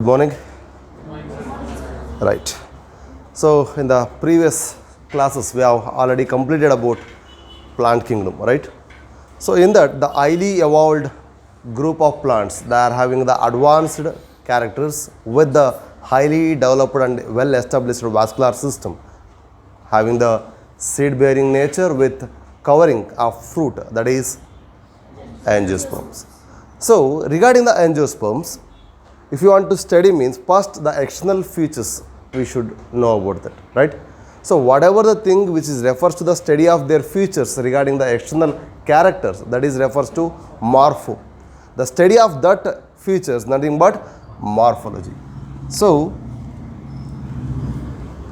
Good morning. Right. So in the previous classes we have already completed about plant kingdom, right? So in that the highly evolved group of plants, they are having the advanced characters with the highly developed and well established vascular system, having the seed bearing nature with covering of fruit, that is angiosperms. So regarding the angiosperms, if you want to study means first the external features we should know about that, right? So whatever the thing which is refers to the study of their features regarding the external characters, that is refers to morpho. The study of that features nothing but morphology. So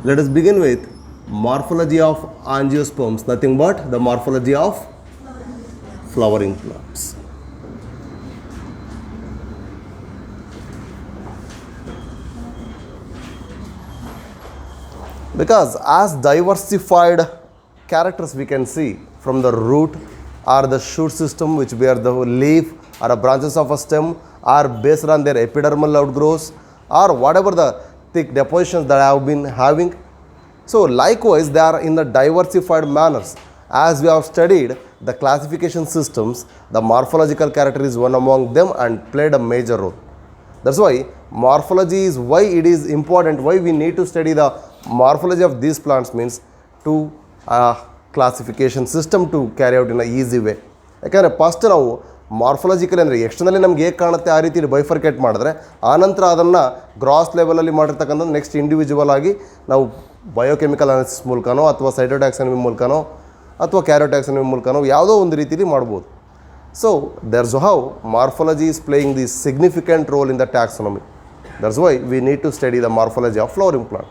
let us begin with morphology of angiosperms, nothing but the morphology of flowering plants. Because as diversified characters we can see from the root or the shoot system which bear the leaf or a branches of a stem, or based on their epidermal outgrowths, or whatever the thick depositions that I have been having. So likewise they are in the diversified manners. As we have studied the classification systems, the morphological character is one among them and played a major role. That's why morphology is why it is important, why we need to study the morphology of these plants means to classification system to carry out in an easy way. ಯಾಕಂದರೆ first ನಾವು morphologically ಅಂದರೆ externally ನಮ್ಗೆ ಹೇಗೆ ಕಾಣುತ್ತೆ ಆ ರೀತಿ bifurcate ಮಾಡಿದ್ರೆ ಆನಂತರ ಅದನ್ನು ಗ್ರಾಸ್ ಲೆವೆಲಲ್ಲಿ ಮಾಡಿರ್ತಕ್ಕಂಥ ನೆಕ್ಸ್ಟ್ ಇಂಡಿವಿಜುವಲ್ ಆಗಿ ನಾವು ಬಯೋಕೆಮಿಕಲ್ ಅನಾಲಿಸಿಸ್ ಮೂಲಕನೋ ಅಥವಾ ಸೈಟೋಟ್ಯಾಕ್ಸಾನಮಿ ಮೂಲಕನೋ ಅಥವಾ ಕ್ಯಾರೋಟ್ಯಾಕ್ಸಾನಮಿ ಮೂಲಕನೋ ಯಾವುದೋ ಒಂದು ರೀತಿಯಲ್ಲಿ ಮಾಡ್ಬೋದು. So there's how morphology is playing this significant role in the taxonomy. That's why we need to study the morphology of flowering plant.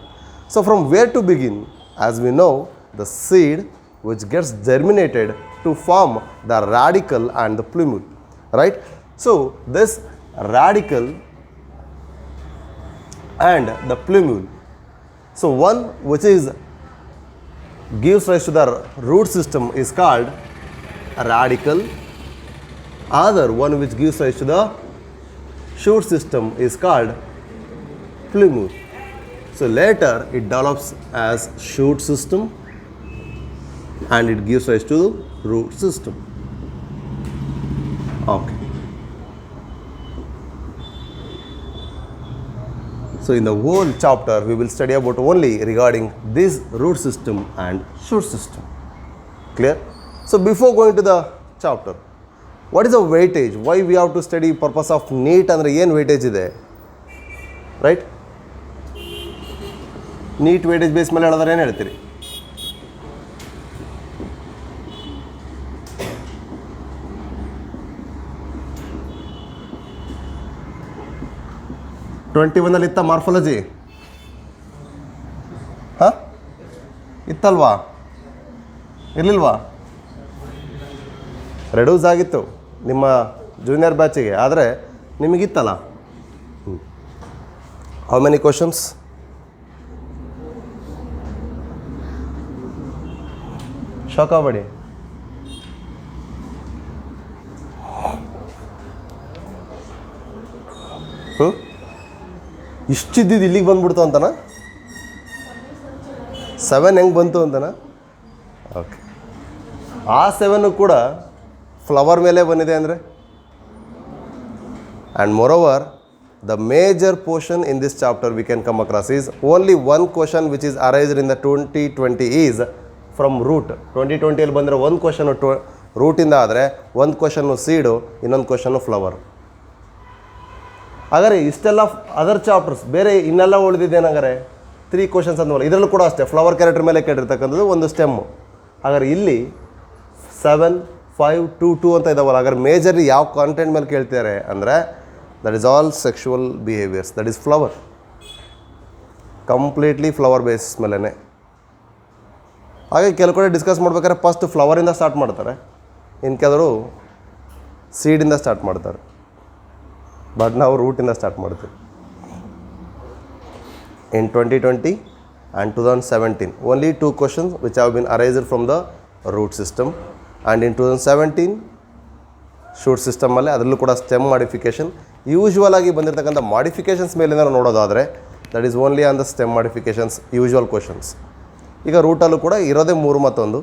So from where to begin? As we know, the seed which gets germinated to form the radicle and the plumule, right? So this radicle and the plumule, so one which is gives rise to the root system is called a radicle. Other one which gives rise to the shoot system is called plumule. So later it develops as shoot system and it gives rise to root system. Okay. So in the whole chapter we will study about only regarding this root system and shoot system. Clear? So before going to the chapter, what is the weightage? Why we have to study purpose of NEET ಅಂದರೆ ಏನು weightage ಇದೆ, right? NEET weightage base ಮೇಲೆ ಹೇಳಿದ್ರೆ ಏನು ಹೇಳ್ತೀರಿ? ಲ್ಲಿ ಇತ್ತ morphology? ಹಾಂ, ಇತ್ತಲ್ವಾ? ಇರಲಿಲ್ವಾ? ರೆಡ್ಯೂಸ್ ಆಗಿತ್ತು ನಿಮ್ಮ ಜೂನಿಯರ್ ಬ್ಯಾಚಿಗೆ, ಆದರೆ ನಿಮಗಿತ್ತಲ್ಲ. How many questions? ಶಾಕಾಬಡಿ. ಇಷ್ಟಿದ್ದಿದ್ದು ಇಲ್ಲಿಗೆ ಬಂದ್ಬಿಡ್ತು ಅಂತನಾ? 7 ಹೆಂಗೆ ಬಂತು ಅಂತನಾ? ಓಕೆ. ಆ 7 ಕೂಡ ಫ್ಲವರ್ ಮೇಲೆ ಬಂದಿದೆ ಅಂದರೆ. And moreover the major portion in this chapter we can come across is only one question which is arised in the 2020 is from root. 2020ಯಲ್ಲಿ ಬಂದರೆ ಒಂದು ಕ್ವಶನು ರೂಟಿಂದ ಆದರೆ ಒಂದು ಕ್ವಶನ್ನು ಸೀಡು, ಇನ್ನೊಂದು ಕ್ವಶನ್ನು ಫ್ಲವರ್. ಹಾಗಾದರೆ ಇಷ್ಟೆಲ್ಲ ಅದರ್ ಚಾಪ್ಟರ್ಸ್ ಬೇರೆ ಇನ್ನೆಲ್ಲ ಉಳಿದಿದ್ದೇನಾಗಾರೆ 3 ಕ್ವಶನ್ಸ್ ಅಂದವಲ್ಲ, ಇದರಲ್ಲೂ ಕೂಡ ಅಷ್ಟೇ ಫ್ಲವರ್ ಕ್ಯಾರೆಕ್ಟರ್ ಮೇಲೆ ಕೇಳಿರ್ತಕ್ಕಂಥದ್ದು ಒಂದು ಸ್ಟೆಮ್ಮು. ಹಾಗಾದ್ರೆ ಇಲ್ಲಿ 7, 5, 2, 2 ಅಂತ ಇದಾವಲ್ಲ. ಹಾಗಾದ್ರೆ ಮೇಜರ್ಲಿ ಯಾವ ಕಾಂಟೆಂಟ್ ಮೇಲೆ ಕೇಳ್ತಾರೆ ಅಂದರೆ that is all sexual behaviours, that is flower, completely flower basis ಮೇಲೇ. ಹಾಗೆ ಕೆಲವು ಕಡೆ ಡಿಸ್ಕಸ್ ಮಾಡ್ಬೇಕಾದ್ರೆ ಫಸ್ಟ್ ಫ್ಲವರಿಂದ ಸ್ಟಾರ್ಟ್ ಮಾಡ್ತಾರೆ, ಇನ್ನು ಕೆಲವರು ಸೀಡಿಂದ ಸ್ಟಾರ್ಟ್ ಮಾಡ್ತಾರೆ, ಬಟ್ ನಾವು ರೂಟಿಂದ ಸ್ಟಾರ್ಟ್ ಮಾಡ್ತೀವಿ. In 2020 and 2017, only 2 questions which have been arised from the root system, and in 2017 shoot ಸಿಸ್ಟಮಲ್ಲಿ ಅದರಲ್ಲೂ ಕೂಡ ಸ್ಟೆಮ್ ಮಾಡಿಫಿಕೇಷನ್. ಯೂಶ್ವಲ್ ಆಗಿ ಬಂದಿರತಕ್ಕಂಥ ಮಾಡಿಫಿಕೇಷನ್ಸ್ ಮೇಲಿಂದ ನಾವು ನೋಡೋದಾದರೆ that is only on the stem modifications usual questions. ಈಗ ರೂಟಲ್ಲೂ ಕೂಡ ಇರೋದೇ 3 ಮತ್ತು 1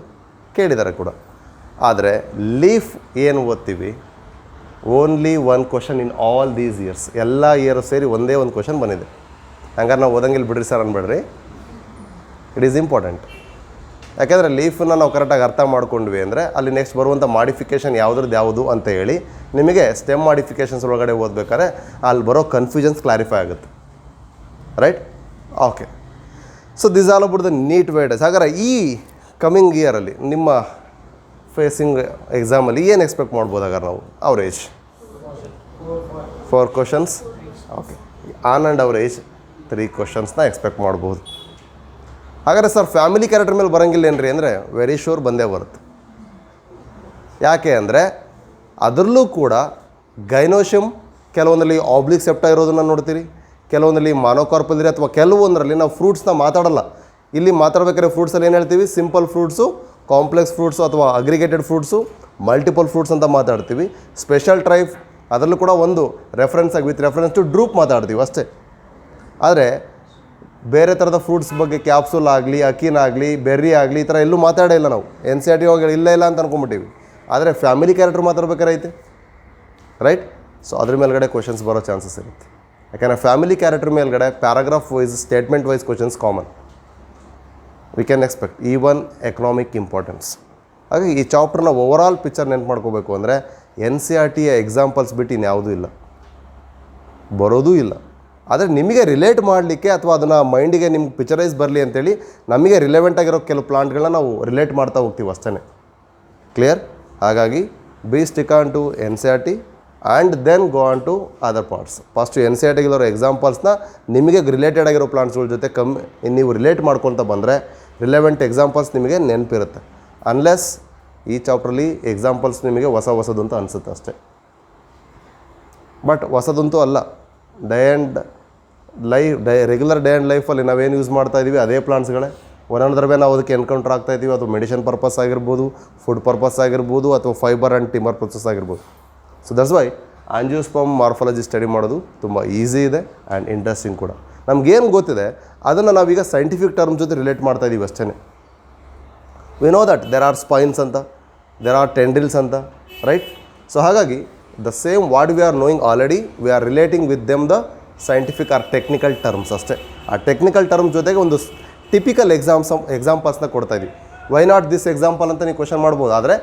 ಕೇಳಿದ್ದಾರೆ ಕೂಡ. ಆದರೆ ಲೀಫ್ ಏನು ಓದ್ತೀವಿ, only 1 question in all these years, ಎಲ್ಲ ಇಯರು ಸೇರಿ ಒಂದೇ ಒಂದು ಕ್ವಶನ್ ಬಂದಿದೆ. ಹಂಗಾರೆ ನಾವು ಓದಂಗಿಲ್ಲ ಬಿಡ್ರಿ ಸರ್ ಅನ್ಬೇಡ್ರಿ, ಇಟ್ ಈಸ್ ಇಂಪಾರ್ಟೆಂಟ್. ಯಾಕೆಂದರೆ ಲೀಫನ್ನು ನಾವು ಕರೆಕ್ಟಾಗಿ ಅರ್ಥ ಮಾಡ್ಕೊಂಡ್ವಿ ಅಂದರೆ ಅಲ್ಲಿ ನೆಕ್ಸ್ಟ್ ಬರುವಂಥ ಮಾಡಿಫಿಕೇಷನ್ ಯಾವುದ್ರದ್ದು ಯಾವುದು ಅಂತ ಹೇಳಿ ನಿಮಗೆ ಸ್ಟೆಮ್ ಮಾಡಿಫಿಕೇಷನ್ಸ್ ಒಳಗಡೆ ಓದ್ಬೇಕಾದ್ರೆ ಅಲ್ಲಿ ಬರೋ ಕನ್ಫ್ಯೂಷನ್ಸ್ ಕ್ಲಾರಿಫೈ ಆಗುತ್ತೆ. Right? Okay. So this all about the NEET videos. ಹಾಗಾದ್ರೆ ಈ ಕಮಿಂಗ್ ಇಯರಲ್ಲಿ ನಿಮ್ಮ ಫೇಸಿಂಗ್ ಎಕ್ಸಾಮಲ್ಲಿ ಏನು ಎಕ್ಸ್ಪೆಕ್ಟ್ ಮಾಡ್ಬೋದು? ಹಾಗಾದ್ರೆ ನಾವು average 4 questions, okay, on an average 3 ಕ್ವಶನ್ಸ್ನ ಎಕ್ಸ್ಪೆಕ್ಟ್ ಮಾಡ್ಬೋದು. ಹಾಗಾದ್ರೆ ಸರ್ ಫ್ಯಾಮಿಲಿ ಕ್ಯಾರೆಕ್ಟರ್ ಮೇಲೆ ಬರೋಂಗಿಲ್ಲ ಏನ್ರಿ ಅಂದರೆ ವೆರಿ ಶೂರ್ ಬಂದೇ ಬರುತ್ತೆ. ಯಾಕೆ ಅಂದರೆ ಅದರಲ್ಲೂ ಕೂಡ ಗೈನೋಶಿಯಮ್ ಕೆಲವೊಂದರಲ್ಲಿ ಆಬ್ಲಿಕ್ ಸೆಪ್ಟಾ ಇರೋದನ್ನು ನೋಡ್ತೀರಿ, ಕೆಲವೊಂದರಲ್ಲಿ ಮಾನೋಕಾರ್ಪಲ್ ಅಥವಾ ಕೆಲವೊಂದರಲ್ಲಿ ನಾವು ಫ್ರೂಟ್ಸ್ನ ಮಾತಾಡಲ್ಲ. ಇಲ್ಲಿ ಮಾತಾಡ್ಬೇಕಾದ್ರೆ ಫ್ರೂಟ್ಸಲ್ಲಿ ಏನು ಹೇಳ್ತೀವಿ? ಸಿಂಪಲ್ ಫ್ರೂಟ್ಸು, ಕಾಂಪ್ಲೆಕ್ಸ್ ಫ್ರೂಟ್ಸು ಅಥವಾ ಅಗ್ರಿಗೇಟೆಡ್ ಫ್ರೂಟ್ಸು, ಮಲ್ಟಿಪಲ್ ಫ್ರೂಟ್ಸ್ ಅಂತ ಮಾತಾಡ್ತೀವಿ. ಸ್ಪೆಷಲ್ ಟ್ರೈಫ್ ಅದರಲ್ಲೂ ಕೂಡ ಒಂದು ರೆಫರೆನ್ಸ್ ಆಗಿ ವಿತ್ ರೆಫರೆನ್ಸ್ ಟು ಡ್ರೂಪ್ ಮಾತಾಡ್ತೀವಿ ಅಷ್ಟೇ. ಆದರೆ ಬೇರೆ ಥರದ ಫ್ರೂಟ್ಸ್ ಬಗ್ಗೆ ಕ್ಯಾಪ್ಸೂಲ್ ಆಗಲಿ, ಅಕೀನ್ ಆಗಲಿ, ಬೆರ್ರಿ ಆಗಲಿ ಈ ಥರ ಎಲ್ಲೂ ಮಾತಾಡೇ ಇಲ್ಲ ನಾವು. NCERT ಹೋಗಿ ಇಲ್ಲ ಅಂತ ಅಂದ್ಕೊಂಬಿಟ್ಟಿವಿ. ಆದರೆ ಫ್ಯಾಮಿಲಿ ಕ್ಯಾರೆಕ್ಟರ್ ಮಾತಾಡ್ಬೇಕಾರೆ ಐತೆ, ರೈಟ್? ಸೊ ಅದ್ರ ಮೇಲ್ಗಡೆ ಕ್ವಶನ್ಸ್ ಬರೋ ಚಾನ್ಸಸ್ ಇರುತ್ತೆ. ಯಾಕೆಂದರೆ ಫ್ಯಾಮಿಲಿ ಕ್ಯಾರೆಕ್ಟರ್ ಮೇಲ್ಗಡೆ paragraph wise, statement wise questions common. We can expect even economic importance. ಹಾಗಾಗಿ ಈ ಚಾಪ್ಟರ್ನ ಓವರಾಲ್ ಪಿಕ್ಚರ್ ನೆನ್ಪು ಮಾಡ್ಕೋಬೇಕು ಅಂದರೆ NCERTಯ ಎಕ್ಸಾಂಪಲ್ಸ್ ಬಿಟ್ಟು ಇನ್ಯಾವುದೂ ಇಲ್ಲ, ಬರೋದೂ ಇಲ್ಲ. ಆದರೆ ನಿಮಗೆ ರಿಲೇಟ್ ಮಾಡಲಿಕ್ಕೆ ಅಥವಾ ಅದನ್ನು ಮೈಂಡಿಗೆ ನಿಮ್ಗೆ ಪಿಕ್ಚರೈಸ್ ಬರಲಿ ಅಂತೇಳಿ ನಮಗೆ ರಿಲೆವೆಂಟ್ ಆಗಿರೋ ಕೆಲವು ಪ್ಲಾಂಟ್ಗಳನ್ನ ನಾವು ರಿಲೇಟ್ ಮಾಡ್ತಾ ಹೋಗ್ತೀವಿ ಅಷ್ಟೇ. ಕ್ಲಿಯರ್? ಹಾಗಾಗಿ be stick on to NCERT and then go on to other parts. First NCERTಗಿರೋ ಎಕ್ಸಾಂಪಲ್ಸ್ನ ನಿಮಗೆ ರಿಲೇಟೆಡ್ ಆಗಿರೋ ಪ್ಲಾಂಟ್ಸ್ಗಳ ಜೊತೆ ನೀವು ರಿಲೇಟ್ ಮಾಡ್ಕೊತ ಬಂದರೆ ರಿಲೆವೆಂಟ್ ಎಕ್ಸಾಂಪಲ್ಸ್ ನಿಮಗೆ ನೆನಪಿರುತ್ತೆ. ಅನ್ಲೆಸ್ ಈ ಚಾಪ್ಟ್ರಲ್ಲಿ ಎಕ್ಸಾಂಪಲ್ಸ್ ನಿಮಗೆ ಹೊಸದು ಅಂತ ಅನಿಸುತ್ತೆ ಅಷ್ಟೇ. ಬಟ್ ಹೊಸದಂತೂ ಅಲ್ಲ. ರೆಗ್ಯುಲರ್ ಡೇ ಆ್ಯಂಡ್ ಲೈಫಲ್ಲಿ ನಾವೇನು ಯೂಸ್ ಮಾಡ್ತಾ ಇದ್ದೀವಿ ಅದೇ ಪ್ಲಾಂಟ್ಸ್ಗಳೇ. ಒಂದೊಂದರ ಮೇಲೆ ನಾವು ಅದಕ್ಕೆ ಎನ್ಕೌಂಟರ್ ಆಗ್ತಾ ಇದ್ದೀವಿ. ಅದು ಮೆಡಿಸಿನ್ ಪರ್ಪಸ್ ಆಗಿರ್ಬೋದು, ಫುಡ್ ಪರ್ಪಸ್ ಆಗಿರ್ಬೋದು, ಅಥವಾ ಫೈಬರ್ ಆ್ಯಂಡ್ ಟಿಮರ್ ಪ್ರೊಸೆಸ್ ಆಗಿರ್ಬೋದು. So that's Y angiosperm morphology study ಮಾಡೋದು ತುಂಬ ಈಸಿ ಇದೆ ಆ್ಯಂಡ್ ಇಂಟ್ರೆಸ್ಟಿಂಗ್ ಕೂಡ. ನಮಗೇನು ಗೊತ್ತಿದೆ ಅದನ್ನು ನಾವೀಗ ಸೈಂಟಿಫಿಕ್ ಟರ್ಮ್ ಜೊತೆ ರಿಲೇಟ್ ಮಾಡ್ತಾ ಇದ್ದೀವಿ ಅಷ್ಟೇ. We know that there are spines ಅಂತ, ದೇರ್ ಆರ್ ಟೆಂಡ್ರಿಲ್ಸ್ ಅಂತ, ರೈಟ್? ಸೊ ಹಾಗಾಗಿ the same what we are knowing already we are relating with them the scientific or technical terms ಅಷ್ಟೇ. ಆ technical term ಜೊತೆಗೆ ಒಂದು ಟಿಪಿಕಲ್ ಎಕ್ಸಾಂಪಲ್ಸ್ನ ಕೊಡ್ತಾ ಇದ್ದೀವಿ. Why not this example ಅಂತ ನೀವು ಕ್ವಶನ್ ಮಾಡ್ಬೋದು. ಆದರೆ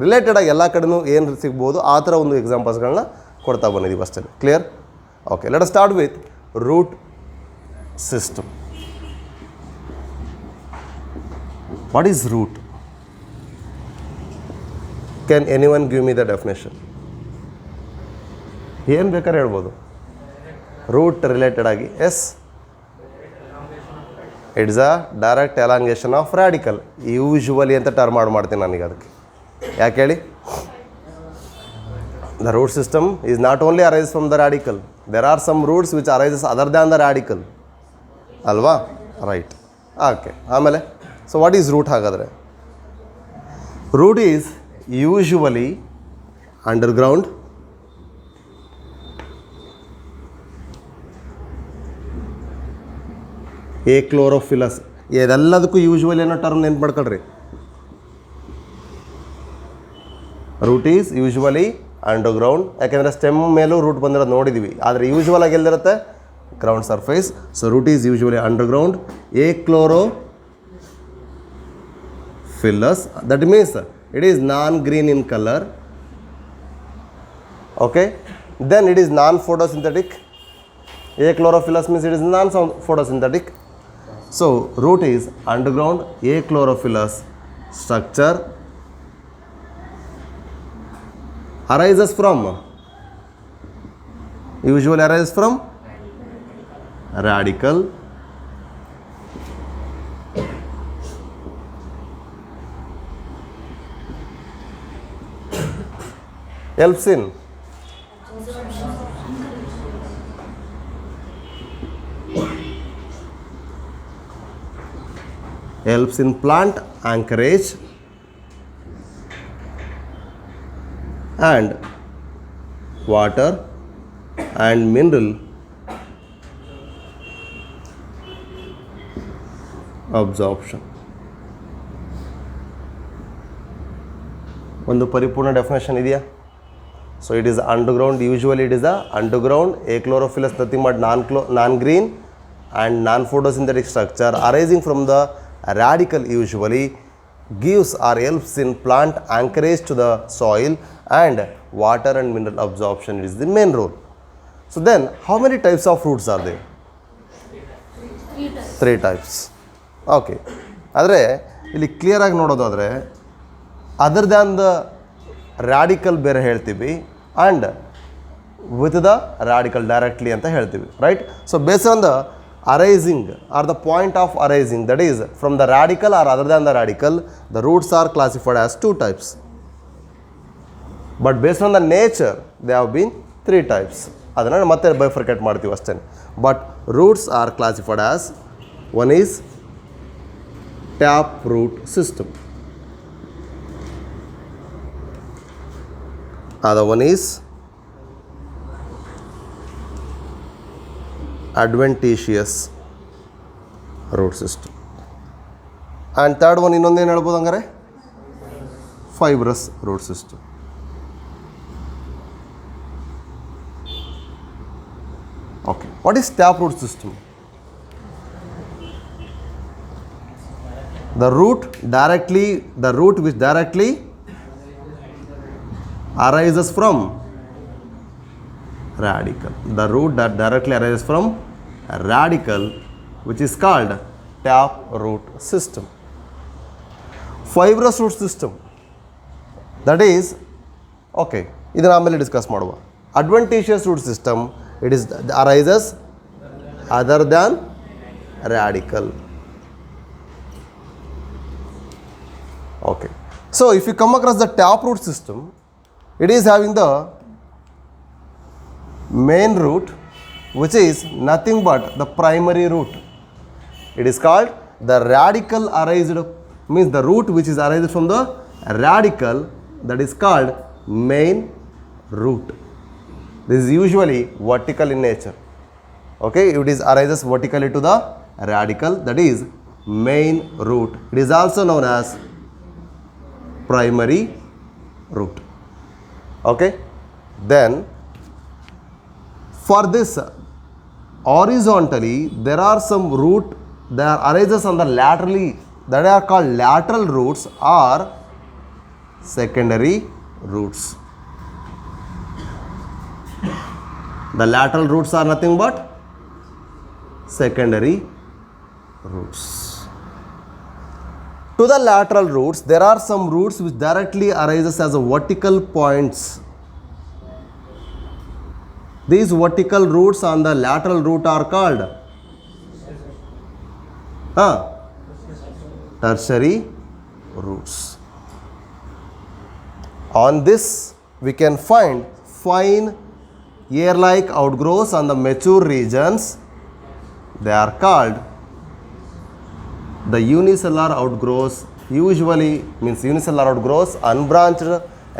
ರಿಲೇಟೆಡಾಗಿ ಎಲ್ಲ ಕಡೆನೂ ಏನು ಸಿಗ್ಬೋದು ಆ ಥರ ಒಂದು ಎಕ್ಸಾಂಪಲ್ಸ್ಗಳನ್ನ ಕೊಡ್ತಾ ಬಂದಿದ್ದೀವಿ ಅಷ್ಟೇ. Clear? Okay, let us start with root system. What is root? Can anyone give me the definition? ಏನು ಬೇಕಾದ್ರೆ ಹೇಳ್ಬೋದು ರೂಟ್ ರಿಲೇಟೆಡ್ ಆಗಿ. Yes, it's a direct elongation of radical. Usually ಅಂತ ಟರ್ಮ್ ಮಾಡ್ತೀನಿ ನನಗೆ ಅದಕ್ಕೆ. ಯಾಕೆ ಹೇಳಿ? The root system is not only arise from the radical, there are some roots which arises other than the radical ಅಲ್ವಾ? Right. Okay, ಆಮೇಲೆ so what is root? ಹಾಗಾದರೆ root is usually underground, chlorophyllous. ಇದೆಲ್ಲದಕ್ಕೂ usually ಅನ್ನೋ term ನೆನ್ಪು ಮಾಡ್ಕೊಳ್ರಿ. Root is usually underground. ಯಾಕೆಂದರೆ stem ಮೇಲೂ root ಬಂದಿರೋದು ನೋಡಿದ್ದೀವಿ. ಆದರೆ ಯೂಶ್ವಲ್ ಆಗಿ ಎಲ್ಲಿರುತ್ತೆ? Ground surface. So root is usually underground, chlorophyllous. That means it is non green in colour. Okay, then it is non photosynthetic. Chlorophyllous means it is non-photosynthetic. So root is underground achlorophyllous structure, arises from, usually arises from radical. Helps in plant anchorage and water and mineral absorption. ಒಂದು ಪರಿಪೂರ್ಣ definition ಇದೆಯಾ? So it is underground, usually it is the underground achlorophilus nothing but non-green and non-photosynthetic structure arising from the radical usually gives or helps in plant anchorage to the soil and water and mineral absorption is the main role. So then how many types of roots are there? Three types. Okay. ಆದರೆ ಇಲ್ಲಿ clear ಆಗಿ ನೋಡೋದಾದರೆ other than the radical ಬೇರೆ ಹೇಳ್ತೀವಿ and with the radical directly ಅಂತ ಹೇಳ್ತೀವಿ, right? So based on the arising or the point of arising, that is from the radical or other than the radical, the roots are classified as two types, but based on the nature they have been three types. ಅದನ್ನು ಮತ್ತೆ bifurcate ಮಾಡ್ತೀವಿ ಅಷ್ಟೇ. But roots are classified as one is tap root system, other one is adventitious root system, and third one ಇನ್ನೊಂದೇನು ಹೇಳ್ಬೋದು ಹಂಗಾರೆ fibrous root system. Okay, what is tap root system? The root which directly arises from radical. The root that directly arises from a radical, which is called tap root system. Fibrous root system, that is, okay, ಇದನ್ನು ಆಮೇಲೆ discuss ಮಾಡುವ. Adventitious root system, it is arises other than radical. Okay, so if you come across the tap root system, it is having the main root, which is nothing but the primary root. It is called the radical arised, means the root which is arised from the radical, that is called main root. This is usually vertical in nature. Okay, it is arises vertically to the radical, that is main root. It is also known as primary root. Okay, then for this horizontally there are some root that arises on the laterally, that are called lateral roots or secondary roots. The lateral roots are nothing but secondary roots. To the lateral roots, there are some roots which directly arises as a vertical points. These vertical roots on the lateral root are called tertiary roots. On this, we can find fine ear-like outgrowths on the mature regions. They are called the unicellular outgrowths, usually means unicellular outgrowths, unbranched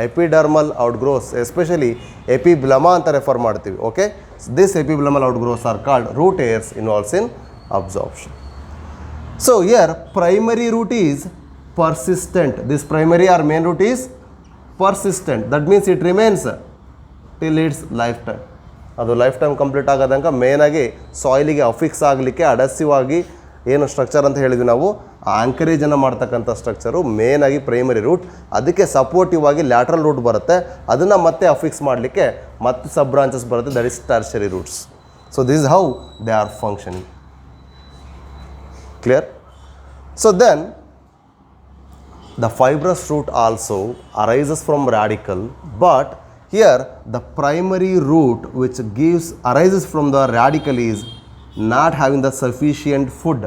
epidermal outgrowths, especially epiblema anta refer ಮಾಡ್ತೀವಿ. Okay, so this epiblema outgrowths are called root hairs involves in absorption. So here primary root is persistent. This primary or main root is persistent. That means it remains till its lifetime. ಅದು life time complete ಆಗೋದಂಗೆ ಮೇನಾಗಿ ಸಾಯಿಲಿಗೆ affix ಆಗಲಿಕ್ಕೆ ಅಡಸಿವ್ ಆಗಿ ಏನು structure ಅಂತ ಹೇಳಿದ್ವಿ ನಾವು, ಆ ಆಂಕರೇಜನ್ನು ಮಾಡ್ತಕ್ಕಂಥ ಸ್ಟ್ರಕ್ಚರು ಮೇನಾಗಿ ಪ್ರೈಮರಿ ರೂಟ್. ಅದಕ್ಕೆ ಸಪೋರ್ಟಿವ್ ಆಗಿ ಲ್ಯಾಟ್ರಲ್ ರೂಟ್ ಬರುತ್ತೆ, ಅದನ್ನು ಮತ್ತೆ ಅಫಿಕ್ಸ್ ಮಾಡಲಿಕ್ಕೆ ಮತ್ತೆ ಸಬ್ ಬ್ರಾಂಚಸ್ ಬರುತ್ತೆ, that is tertiary roots. So this is how they are functioning. Clear? So then the fibrous root also arises from radical, but here the primary root which arises from the radical is not having the sufficient food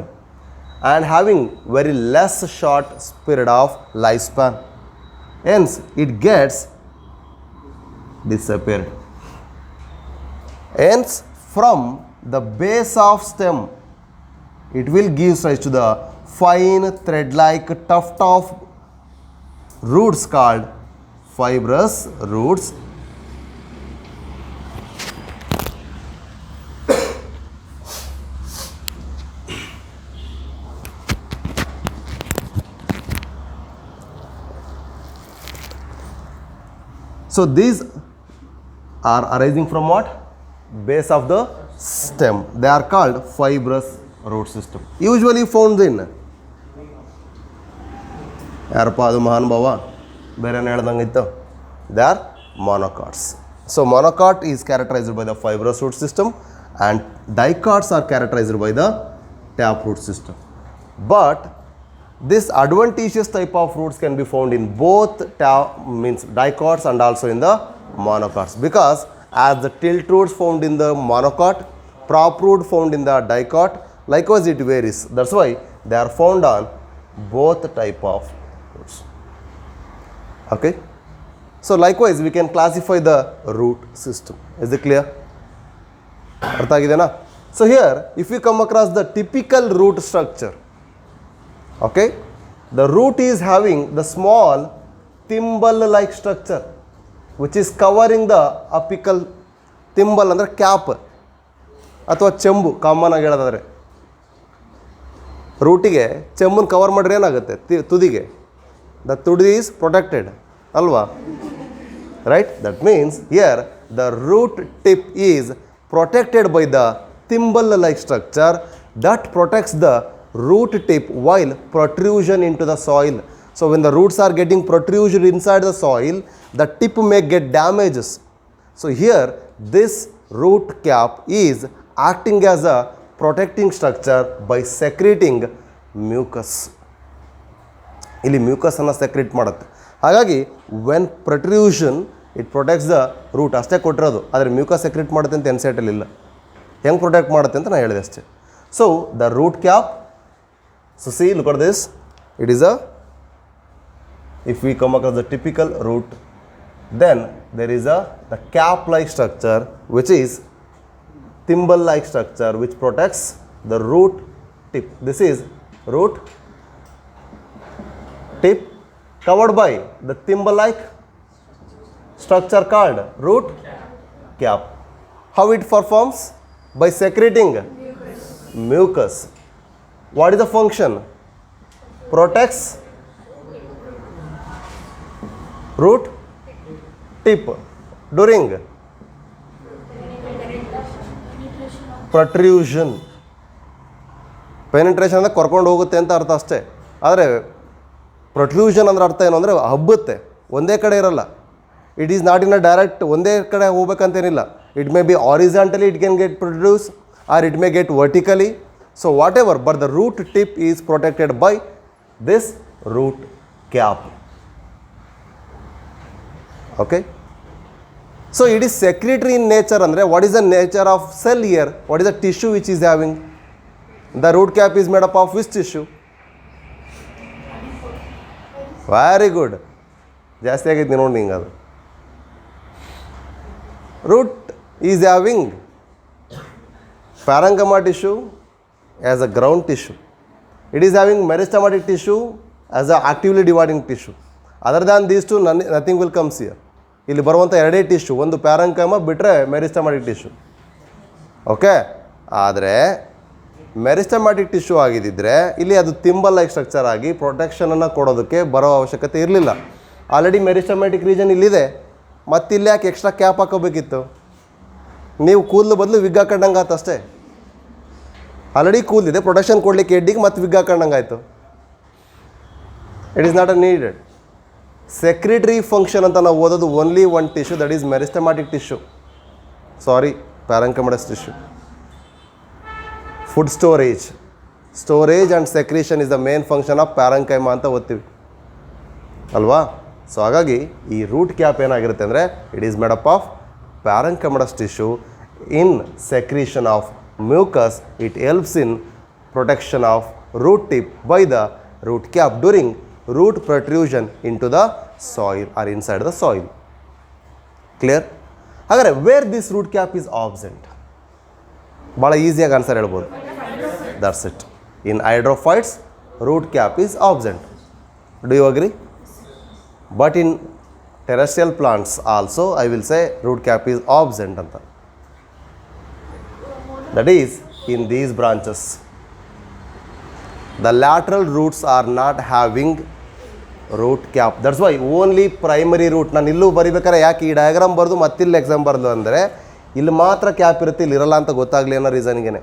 and having very less short period of lifespan, hence it gets disappeared. Hence from the base of stem it will give rise to the fine thread-like tuft of roots called fibrous roots, So these are arising from what? Base of the stem. They are called fibrous root system. Usually found in ಯಾರಪ್ಪ ಅದು ಮಹಾನುಭಾವ ಬೇರೆ ಹೇಳ್ದಂಗಿತ್ತು, they are monocots. So monocot is characterized by the fibrous root system and dicots are characterized by the taproot system. But this adventitious type of roots can be found in both dicots and also in the monocots, because as the tilt roots found in the monocot, prop root found in the dicot, likewise it varies. That's why they are found on both type of roots. Okay. So likewise we can classify the root system. Is it clear? ಅರ್ಥ ಆಗಿದೆನಾ? So here if we come across the typical root structure, okay, the root is having the small thimble like structure which is covering the apical thimble ಅಂದರೆ cap ಅಥವಾ ಚೆಂಬು. Common ಆಗಿ ಹೇಳೋದಾದರೆ ರೂಟಿಗೆ ಚೆಂಬನ್ನು cover ಮಾಡಿದ್ರೆ ಏನಾಗುತ್ತೆ? ತುದಿಗೆ the ತುದಿ is protected ಅಲ್ವಾ, right? That means here the root tip is protected by the thimble like structure that protects the root tip while protrusion into the soil. So when the roots are getting protrusion inside the soil, the tip may get damages. So here this root cap is acting as a protecting structure by secreting mucus. ಇಲ್ಲಿ mucus ಅನ್ನು secrete ಮಾಡುತ್ತೆ. ಹಾಗಾಗಿ when protrusion it protects the root ಅಷ್ಟೇ ಕೊಟ್ಟಿರೋದು, ಆದರೆ mucus secret ಮಾಡುತ್ತೆ ಅಂತ ಎನ್ಸೈಟಲ್ಲಿ ಇಲ್ಲ. ಹೆಂಗೆ ಪ್ರೊಟೆಕ್ಟ್ ಮಾಡುತ್ತೆ ಅಂತ ನಾನು ಹೇಳಿದೆ ಅಷ್ಟೇ. So the root cap, so see look at this, it is a, if we come across the typical root, then there is the cap like structure which is thimble like structure which protects the root tip. This is root tip covered by the thimble like structure called root cap. How it performs? By secreting mucus. What is the function? Protects root tip during protrusion. Penetration ಅಂದರೆ ಕರ್ಕೊಂಡು ಹೋಗುತ್ತೆ ಅಂತ ಅರ್ಥ ಅಷ್ಟೇ. ಆದರೆ protrusion ಅಂದ್ರೆ ಅರ್ಥ ಏನು ಅಂದರೆ ಹಬ್ಬುತ್ತೆ, ಒಂದೇ ಕಡೆ ಇರಲ್ಲ. It is not in a direct ಒಂದೇ ಕಡೆ ಹೋಗ್ಬೇಕಂತೇನಿಲ್ಲ. It may be horizontally it can get produce or it may get vertically. So whatever, but the root tip is protected by this root cap. Okay, so it is secretory in nature. Andre what is the nature of cell here? What is the tissue which is having? The root cap is made up of which tissue? Very good, ಜಾಸ್ತಿ ಆಗೈತೆ ನೋಡಿ ಹಿಂಗೆ. ಅದು root is having parenchyma tissue as a ground tissue. It is having meristematic tissue as a actively dividing tissue. Other than these two nothing will comes here. ಇಲ್ಲಿ ಬರುವಂಥ ಎರಡೇ tissue, ಒಂದು parenchyma ಬಿಟ್ಟರೆ ಮೆರಿಸ್ಟಮ್ಯಾಟಿಕ್ ಟಿಶ್ಯೂ. ಓಕೆ, ಆದರೆ meristematic tissue ಆಗಿದ್ದಿದ್ರೆ ಇಲ್ಲಿ ಅದು ಥಿಂಬಲ್ like structure ಆಗಿ ಪ್ರೊಟೆಕ್ಷನನ್ನು ಕೊಡೋದಕ್ಕೆ ಬರೋ ಅವಶ್ಯಕತೆ ಇರಲಿಲ್ಲ. ಆಲ್ರೆಡಿ ಮೆರಿಸ್ಟಮ್ಯಾಟಿಕ್ ರೀಜನ್ ಇಲ್ಲಿದೆ, ಮತ್ತಿಲ್ಲಿ ಯಾಕೆ ಎಕ್ಸ್ಟ್ರಾ ಕ್ಯಾಪ್ ಹಾಕೋಬೇಕಿತ್ತು? ನೀವು ಕೂದಲು ಬದಲು ವಿಗ್ ಹಾಕೊಂಡಂಗೆ ಆಯ್ತು ಅಷ್ಟೇ. ಆಲ್ರೆಡಿ ಕೂದಲಿದೆ, ಪ್ರೊಟೆಕ್ಷನ್ ಕೊಡಲಿಕ್ಕೆ ಎಡ್ಡಿಗೆ ಮತ್ತೆ ವಿಗ್ ಹಾಕೊಂಡಂಗೆ ಆಯಿತು. It is not a needed. Secretory function ಅಂತ ನಾವು ಓದೋದು only one tissue, that is meristematic tissue, sorry parenchymatous tissue. Food storage and secretion is the main function of parenchyma ಅಂತ ಓದ್ತೀವಿ ಅಲ್ವಾ. ಸೊ ಹಾಗಾಗಿ ಈ ರೂಟ್ ಕ್ಯಾಪ್ ಏನಾಗಿರುತ್ತೆ ಅಂದರೆ it is made up of parenchymatous tissue. In secretion of mucus it helps in protection of root tip by the root cap during root protrusion into the soil or inside the soil. Clear? ಹಾಗಾದರೆ where this root cap is absent, ಭಾಳ ಈಸಿಯಾಗಿ answer ಹೇಳ್ಬೋದು. That's it. In hydrophytes root cap is absent. Do you agree? But in terrestrial plants also I will say root cap is absent ಅಂತ. That is in these branches the lateral roots are not having root cap. That's why only primary root. ನಾನು ಇಲ್ಲೂ ಬರಿಬೇಕಾರೆ ಯಾಕೆ ಈ diagram ಬರೆದು ಮತ್ತಿಲ್ಲಿ exam ಬರೆದು ಅಂದರೆ ಇಲ್ಲಿ ಮಾತ್ರ ಕ್ಯಾಪ್ ಇರುತ್ತೆ, ಇಲ್ಲಿ ಇರಲ್ಲ ಅಂತ ಗೊತ್ತಾಗಲಿ ಅನ್ನೋ ರೀಸನ್ಗೆ.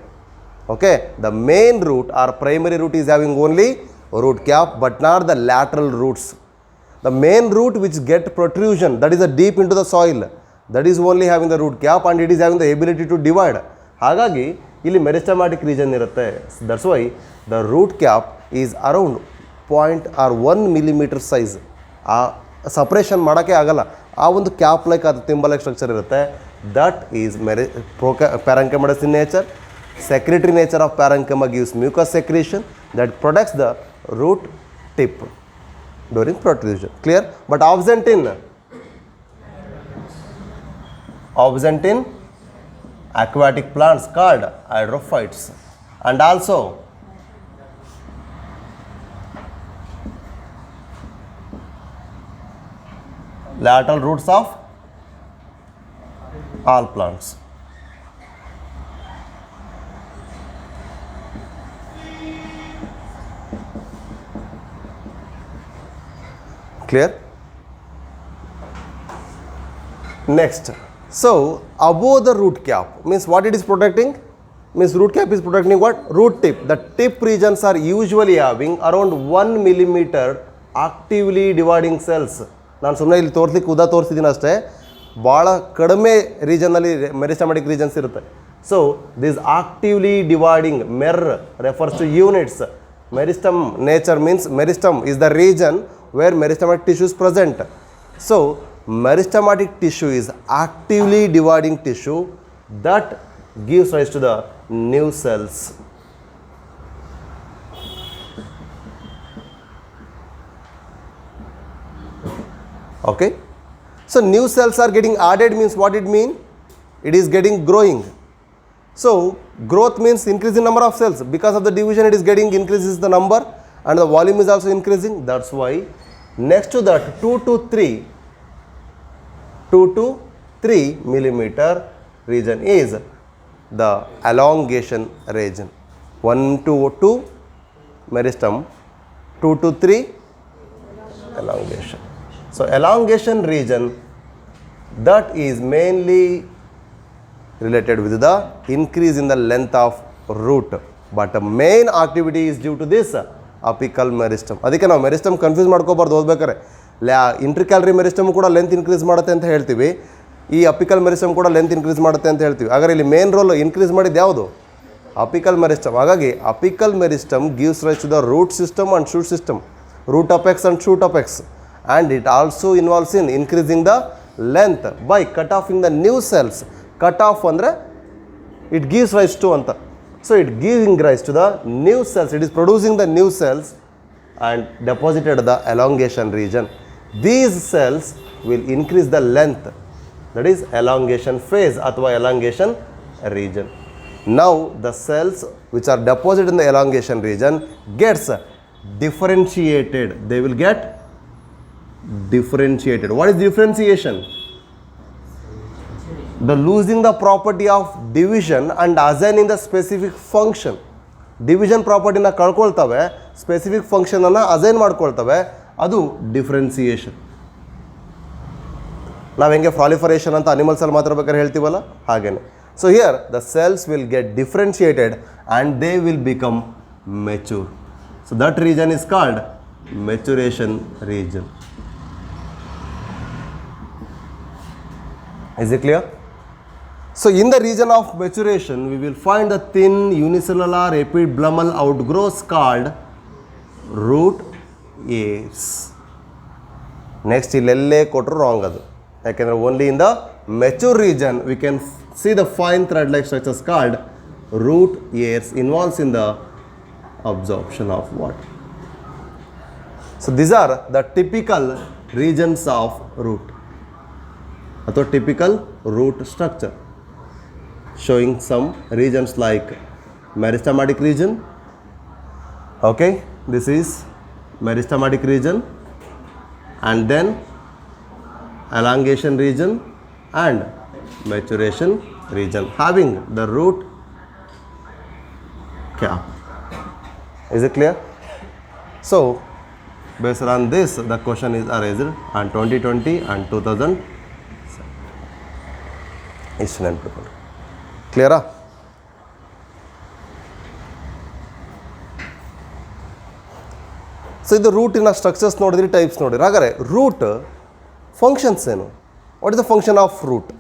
Okay, the main root or primary root is having only root cap but not the lateral roots. The main root which get protrusion, that is a deep into the soil, that is only having the root cap and it is having the ability to divide. ಹಾಗಾಗಿ ಇಲ್ಲಿ meristematic region ಇರುತ್ತೆ. That's why the root cap is around 1 millimetre size. ಆ suppression ಮಾಡೋಕ್ಕೆ ಆಗಲ್ಲ, ಆ ಒಂದು cap like ಅದು thimble like structure ಇರುತ್ತೆ. That is parenchymatous in nature. Secretory nature of parenchyma gives mucus secretion that protects the root tip during protrusion. Clear? But absent in aquatic plants called hydrophytes, and also lateral roots of all plants. Clear? Next, so above the root cap means what it is protecting? Means root cap is protecting what? Root tip. The tip regions are usually having around 1 millimeter actively dividing cells. ನಾನು ಸುಮ್ಮನೆ ಇಲ್ಲಿ ತೋರಿಸಿದ್ದೀನಿ ಅಷ್ಟೇ, ಭಾಳ ಕಡಿಮೆ ರೀಜನಲ್ಲಿ meristematic regions ಇರುತ್ತೆ. So this actively dividing MER refers to units. Meristem nature means meristem is the region where meristematic tissue is present. So meristematic tissue is actively dividing tissue that gives rise to the new cells. Okay, so new cells are getting added means what it mean? It is getting growing. So growth means increase in number of cells. Because of the division it is getting increases the number and the volume is also increasing. That's why next to that 2 to 3 millimeter region is the elongation region. 1 to 2 meristem, 2 to 3 elongation. So elongation region, that is mainly related with the increase in the length of root, but the main activity is due to this apical meristem. ಅದಕ್ಕೆ ನಾವು meristem confuse ಮಾಡ್ಕೋಬಾರ್ದು ಓದ್ಬೇಕಾರೆ. ಇಂಟ್ರಿಕ್ಯಾಲರಿ meristem ಕೂಡ length increase ಮಾಡುತ್ತೆ ಅಂತ ಹೇಳ್ತೀವಿ, ಈ apical meristem ಕೂಡ length increase ಮಾಡುತ್ತೆ ಅಂತ ಹೇಳ್ತೀವಿ. ಹಾಗಾದ್ರೆ ಇಲ್ಲಿ ಮೇನ್ ರೋಲ್ ಇನ್ಕ್ರೀಸ್ ಮಾಡಿದ್ದು ಯಾವುದು? Apical meristem. ಹಾಗಾಗಿ apical meristem gives rise to the root system and shoot system, root apex and shoot apex, and it also involves in increasing the length by cut offing the new cells. Cut off ಅಂದರೆ it gives rise to ಅಂತ. So it giving rise to the new cells, it is producing the new cells and deposited the elongation region. These cells will increase the length, that is elongation phase athwa elongation region. Now the cells which are deposited in the elongation region gets differentiated. They will get differentiated. What is differentiation? The losing the property of division and assigning the specific function. Division ಪ್ರಾಪರ್ಟಿನ ಕಳ್ಕೊಳ್ತವೆ, specific ಫಂಕ್ಷನನ್ನು assign ಮಾಡ್ಕೊಳ್ತವೆ, ಅದು differentiation. ನಾವು ಹೆಂಗೆ proliferation ಅಂತ ಅನಿಮಲ್ಸಲ್ಲಿ ಮಾತಾಡ್ಬೇಕಾದ್ರೆ ಹೇಳ್ತೀವಲ್ಲ, ಹಾಗೇನೆ. So here the cells will get differentiated and they will become mature. So that region is called maturation region. Is it clear? So in the region of maturation we will find the thin unicellular epiblomal outgrowths called root hairs. Next illelle kotru wrong adu, yakandre only in the mature region we can see the fine thread like structures called root hairs involves in the absorption of water. So these are the typical regions of root or typical root structure, showing some regions like meristematic region. Okay, this is meristematic region, and then elongation region and maturation region having the root cap. Is it clear? So Based on this, the question is raised on 2020 and 2000. ಇಷ್ಟು ನೆನಪಿಟ್ಕೊಳ್ಳಿ. ಕ್ಲಿಯರಾ? So ಇದು ರೂಟಿನ structures ನೋಡಿದ್ರಿ, types ನೋಡಿರಿ. ಹಾಗಾದರೆ root functions ಏನು? What is the function of root?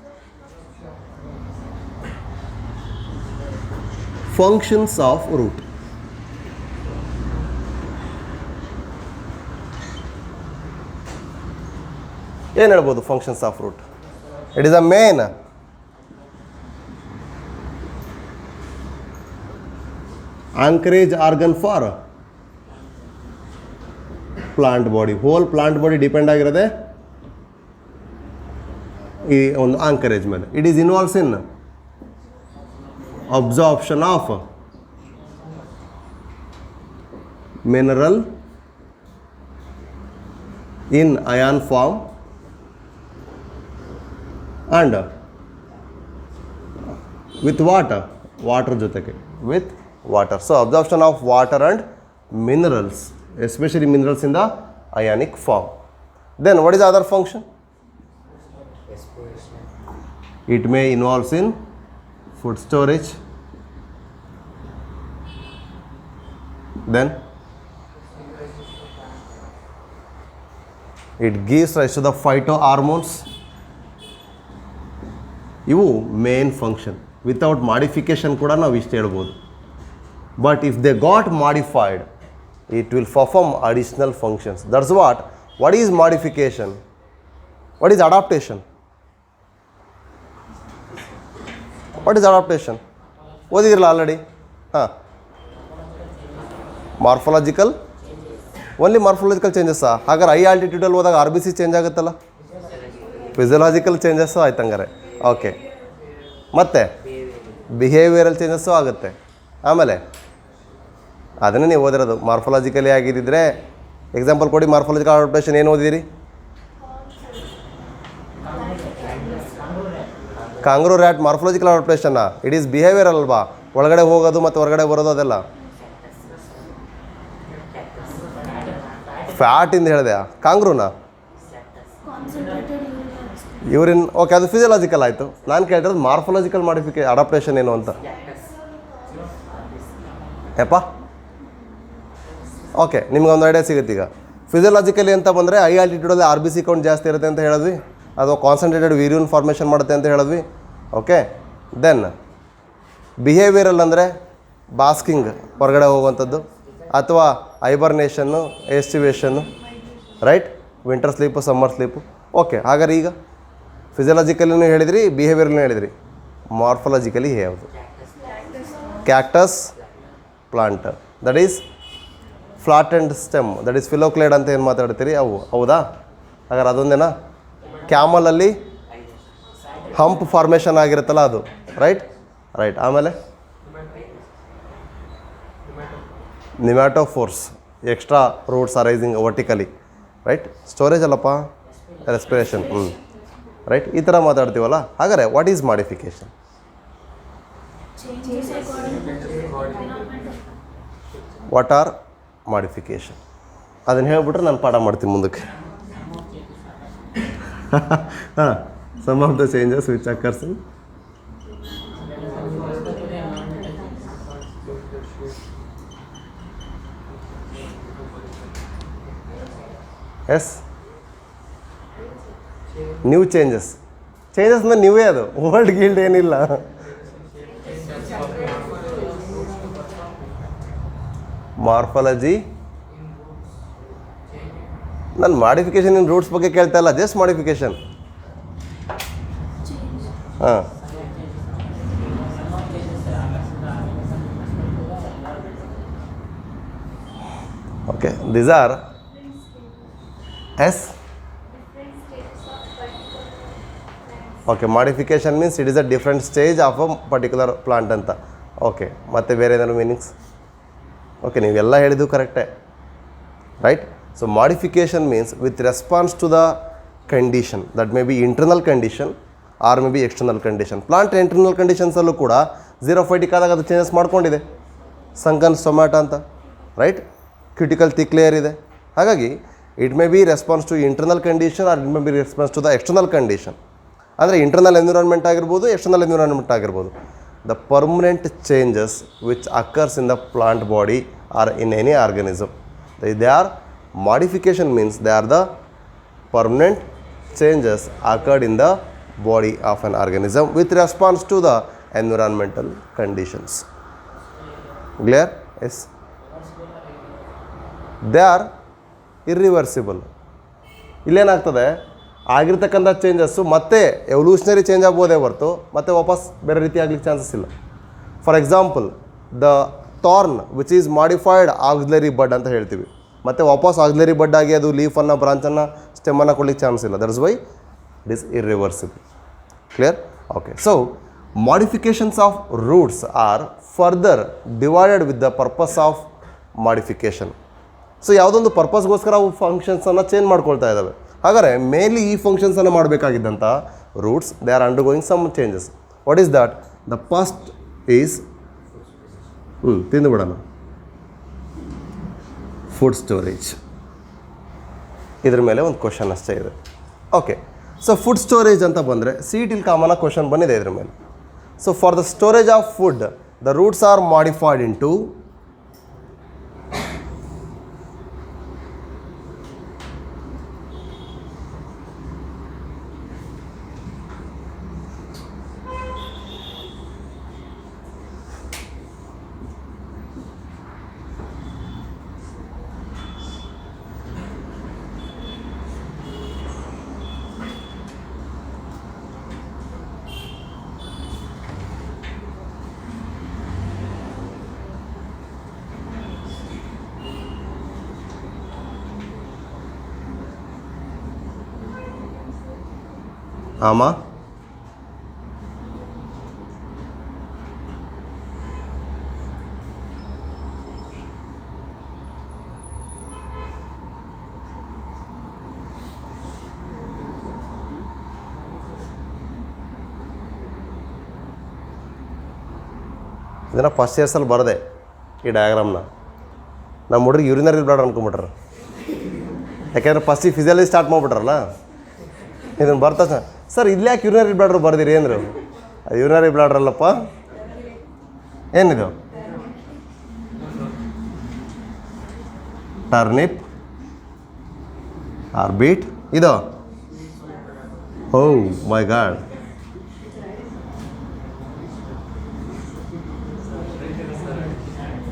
Functions of root. ಏನು ಹೇಳ್ಬೋದು functions of root? It is a main anchorage organ for plant body. Whole plant body depend ಆಗಿರೋದೆ ಈ ಒಂದು ಆಂಕರೇಜ್ ಮೇಲೆ. It is involves in absorption of mineral in ion form and with water ಜೊತೆಗೆ with water. So absorption of water and minerals, especially minerals in the ionic form. Then what is the other function? It may involves in food storage. Then it gives rise to the phytohormones. ಇವು main function. Without modification ಕೂಡ ನಾವು ಇಷ್ಟು ಹೇಳ್ಬೋದು. But if they got modified, it will perform additional functions. That's what is modification? What is adaptation? What is adaptation? ಓದಿದಿರಲ್ಲ already. ಹಾಂ, morphological, only morphological ಚೇಂಜಸ್ಸಾ? ಹಾಗಾದ್ರೆ high ಆಲ್ಟಿಟ್ಯೂಡಲ್ಲಿ ಹೋದಾಗ RBC ಚೇಂಜ್ ಆಗುತ್ತಲ್ಲ, ಫಿಸಿಯಲಾಜಿಕಲ್ ಚೇಂಜಸ್ಸು ಆಯ್ತು ಹಂಗಾರೆ. ಓಕೆ, ಮತ್ತು ಬಿಹೇವಿಯರಲ್ ಚೇಂಜಸ್ಸು ಆಗುತ್ತೆ. ಆಮೇಲೆ ಅದನ್ನೇ ನೀವು ಓದಿರೋದು ಮಾರ್ಫಾಲಜಿಕಲಿ ಆಗಿದ್ದರೆ ಎಕ್ಸಾಂಪಲ್ ಕೊಡಿ. ಮಾರ್ಫಾಲಜಿಕಲ್ ಅಡಾಪ್ಟೇಷನ್ ಏನು ಓದಿದಿರಿ? ಕಾಂಗ್ರೂ ರ್ಯಾಟ್ ಮಾರ್ಫಾಲಜಿಕಲ್ ಅಡಾಪ್ಟೇಷನ್ನ. ಇಟ್ ಈಸ್ ಬಿಹೇವಿಯರ್ ಅಲ್ವಾ, ಒಳಗಡೆ ಹೋಗೋದು ಮತ್ತು ಹೊರಗಡೆ ಬರೋದು ಅದೆಲ್ಲ. ಫ್ಯಾಟಿಂದ ಹೇಳಿದೆ ಕಾಂಗ್ರೂನ, ಯೂರಿನ್. ಓಕೆ, ಅದು ಫಿಸಿಯಲಾಜಿಕಲ್ ಆಯಿತು. ನಾನು ಕೇಳ್ತಿರೋದು ಮಾರ್ಫಾಲಜಿಕಲ್ ಅಡಾಪ್ಟೇಷನ್ ಏನು ಅಂತ. ಯಪ್ಪ, ಓಕೆ, ನಿಮ್ಗೆ ಒಂದು ಐಡಿಯಾ ಸಿಗುತ್ತೆ ಈಗ. ಫಿಸಿಯಲಾಜಿಕಲಿ ಅಂತ ಬಂದರೆ ಹೈ ಆಲ್ಟಿಟ್ಯೂಡಲ್ಲಿ RBC ಕೌಂಟ್ ಜಾಸ್ತಿ ಇರುತ್ತೆ ಅಂತ ಹೇಳಿದ್ವಿ, ಅಥವಾ ಕಾನ್ಸಂಟ್ರೇಟೆಡ್ ಯೂರಿನ್ ಫಾರ್ಮೇಷನ್ ಮಾಡುತ್ತೆ ಅಂತ ಹೇಳಿದ್ವಿ. ಓಕೆ, ದೆನ್ ಬಿಹೇವಿಯರಲ್ ಅಂದರೆ ಬಾಸ್ಕಿಂಗ್, ಹೊರಗಡೆ ಹೋಗುವಂಥದ್ದು, ಅಥವಾ hibernation, aestivation, right? Winter sleep, summer sleep. Okay, ಹಾಗಾದ್ರೆ ಈಗ ಫಿಸಿಯಲಾಜಿಕಲಿನೂ ಹೇಳಿದ್ರಿ, ಬಿಹೇವಿಯರ್ನೂ ಹೇಳಿದ್ರಿ. ಮಾರ್ಫಾಲಜಿಕಲಿ ಯಾವುದು? Cactus plant, that is flat and stem, that is phylloclade ಅಂತ ಏನು ಮಾತಾಡ್ತೀರಿ ಅವು, ಹೌದಾ? ಹಾಗಾದ್ರೆ ಅದೊಂದೇನಾ? ಕ್ಯಾಮಲಲ್ಲಿ ಹಂಪ್ ಫಾರ್ಮೇಷನ್ ಆಗಿರುತ್ತಲ್ಲ ಅದು, ರೈಟ್? ಆಮೇಲೆ pneumatophores, extra roots arising vertically, right? Storage ಅಲ್ಲಪ್ಪ, ರೆಸ್ಪಿರೇಷನ್. ರೈಟ್, ಈ ಥರ ಮಾತಾಡ್ತೀವಲ್ಲ. ಹಾಗಾದರೆ what is modification? What are modification? ಅದನ್ನು ಹೇಳ್ಬಿಟ್ರೆ ನಾನು ಪಾಠ ಮಾಡ್ತೀನಿ ಮುಂದಕ್ಕೆ. ಹಾಂ, some of the changes which occurs in yes new changes ಮೇಲೆ ನೀವೇ, ಅದು ಓಲ್ಡ್ ಗಿಲ್ಡ್ ಏನಿಲ್ಲ. ಮಾರ್ಫಾಲಜಿ, ನಾನು ಮಾಡಿಫಿಕೇಷನ್ ಇನ್ ರೂಟ್ಸ್ ಬಗ್ಗೆ ಕೇಳ್ತಾ ಇಲ್ಲ, ಜಸ್ಟ್ ಮಾಡಿಫಿಕೇಷನ್. ಹಾಂ, okay, these are yes. Okay, modification means it is a different stage of a particular plant ಅಂತ. ಓಕೆ, ಮತ್ತು ಬೇರೆ ಏನಾದ್ರು ಮೀನಿಂಗ್ಸ್? ಓಕೆ, ನೀವೆಲ್ಲ ಹೇಳಿದ್ದು ಕರೆಕ್ಟೇ, right? So modification means with response to the condition, that may be internal condition or may be external condition. Plant internal ಕಂಡೀಷನ್ಸಲ್ಲೂ ಕೂಡ xerophytic ಆದಾಗ ಅದು ಚೇಂಜಸ್ ಮಾಡ್ಕೊಂಡಿದೆ. ಸಂಕನ್ ಸ್ಟೊಮ್ಯಾಟೋ ಅಂತ, ರೈಟ್? ಕ್ಯೂಟಿಕಲ್ ಥಿಕ್ ಲೇಯರ್ ಇದೆ. ಹಾಗಾಗಿ it may be response to internal condition or it may be response to the external condition. ಅಂದರೆ internal environment ಆಗಿರ್ಬೋದು, ಎಕ್ಸ್ಟರ್ನಲ್ ಎನ್ವಿರಾನ್ಮೆಂಟ್ ಆಗಿರ್ಬೋದು. The permanent changes which occurs in the plant body or in any organism. They are modification means they are the permanent changes occurred in the body of an organism with response to the environmental conditions. Clear? Yes. They are irreversible. ಇಲ್ಲೇನಾಗ್ತದೆ, ಆಗಿರ್ತಕ್ಕಂಥ changes ಮತ್ತೆ evolutionary change ಆಗ್ಬೋದೇ ಹೊರತು ಮತ್ತೆ ವಾಪಸ್ ಬೇರೆ ರೀತಿ ಆಗ್ಲಿಕ್ಕೆ chances ಇಲ್ಲ. For example, the thorn which is modified axillary bud ಅಂತ ಹೇಳ್ತೀವಿ, ಮತ್ತು ವಾಪಸ್ ಆಕ್ಸಿಲರಿ ಬಡ್ ಆಗಿ ಅದು ಲೀಫನ್ನು, ಬ್ರಾಂಚನ್ನು, ಸ್ಟೆಮ್ಮನ್ನು ಕೊಡ್ಲಿಕ್ಕೆ ಚಾನ್ಸ್ ಇಲ್ಲ. That is why it is irreversible. Clear? Okay. So modifications of roots are further divided with the purpose of modification. So ಯಾವುದೊಂದು ಪರ್ಪಸ್ಗೋಸ್ಕರ ಅವು ಫಂಕ್ಷನ್ಸನ್ನು ಚೇಂಜ್ ಮಾಡ್ಕೊಳ್ತಾ ಇದ್ದಾವೆ. ಹಾಗಾದರೆ ಮೇನ್ಲಿ ಈ ಫಂಕ್ಷನ್ಸನ್ನು ಮಾಡಬೇಕಾಗಿದ್ದಂಥ roots they are undergoing some changes. What is that? The first is ತಿಂದುಬಿಡೋಣ, ಫುಡ್ ಸ್ಟೋರೇಜ್. ಇದ್ರ ಮೇಲೆ ಒಂದು ಕ್ವಶನ್ ಅಷ್ಟೇ ಇದೆ. ಓಕೆ. ಸೊ ಫುಡ್ ಸ್ಟೋರೇಜ್ ಅಂತ ಬಂದರೆ CET ಕಾಮನಾಗಿ ಕ್ವಶನ್ ಬಂದಿದೆ ಇದ್ರ ಮೇಲೆ. So for the storage of food the roots are modified into um ಇದನ್ನು ಫಸ್ಟ್ ಇಯರ್ಸಲ್ಲಿ ಬರದೆ ಈ ಡಯಾಗ್ರಾಮ್ನ ನಮ್ಮ ಹುಡುಗರಿಗೆ ಯೂರಿನರಿ ಬ್ಲಡ್ ಅನ್ಕೊಂಬಿಟ್ರ. ಯಾಕೆಂದರೆ ಫಸ್ಟಿಗೆ ಫಿಸಿಯಾಲಜಿ ಸ್ಟಾರ್ಟ್ ಮಾಡಿಬಿಟ್ರಲ್ಲ, ಇದನ್ನು ಬರ್ತಾ ಸರ್ ಇಲ್ಲಿ ಯಾಕೆ ಯೂರಿನರಿ ಬ್ಲಾಡ್ರು ಬರ್ದಿರಿ ಅಂದರು. ಅದು ಯೂರಿನರಿ ಬ್ಲಾಡ್ರಲ್ಲಪ್ಪ, ಏನಿದು ಟರ್ನಿಪ್ ಆರ್ ಬೀಟ್, ಇದು ಓ ಮೈ ಗಾಡ್,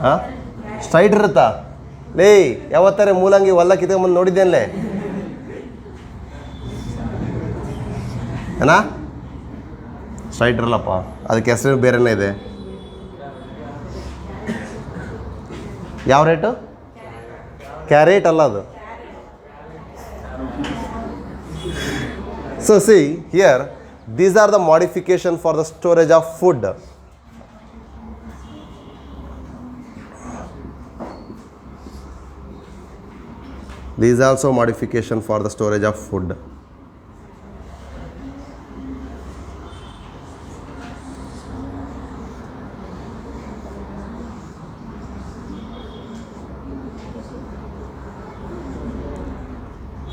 ಹಾಂ ಸ್ಟ್ರೈಟ್ ಇರುತ್ತಾ ಲೇ? ಯಾವತ್ತಾರೆ ಮೂಲಂಗಿ ಹೊಲ ಕಿತ್ಕೊಂಬಂದು ನೋಡಿದ್ದೇನಲೇ ಏನಾ? ಸ್ಟ್ರೈಟ್ ಇರಲ್ಲಪ್ಪ, ಅದಕ್ಕೆ ಹೆಸರು ಬೇರೆನೇ ಇದೆ. ಯಾವ ರೇಟು? ಕ್ಯಾರೆಟ್ ಅಲ್ಲ ಅದು. So see here these are the modification for the storage of food. These also modification for the storage of food.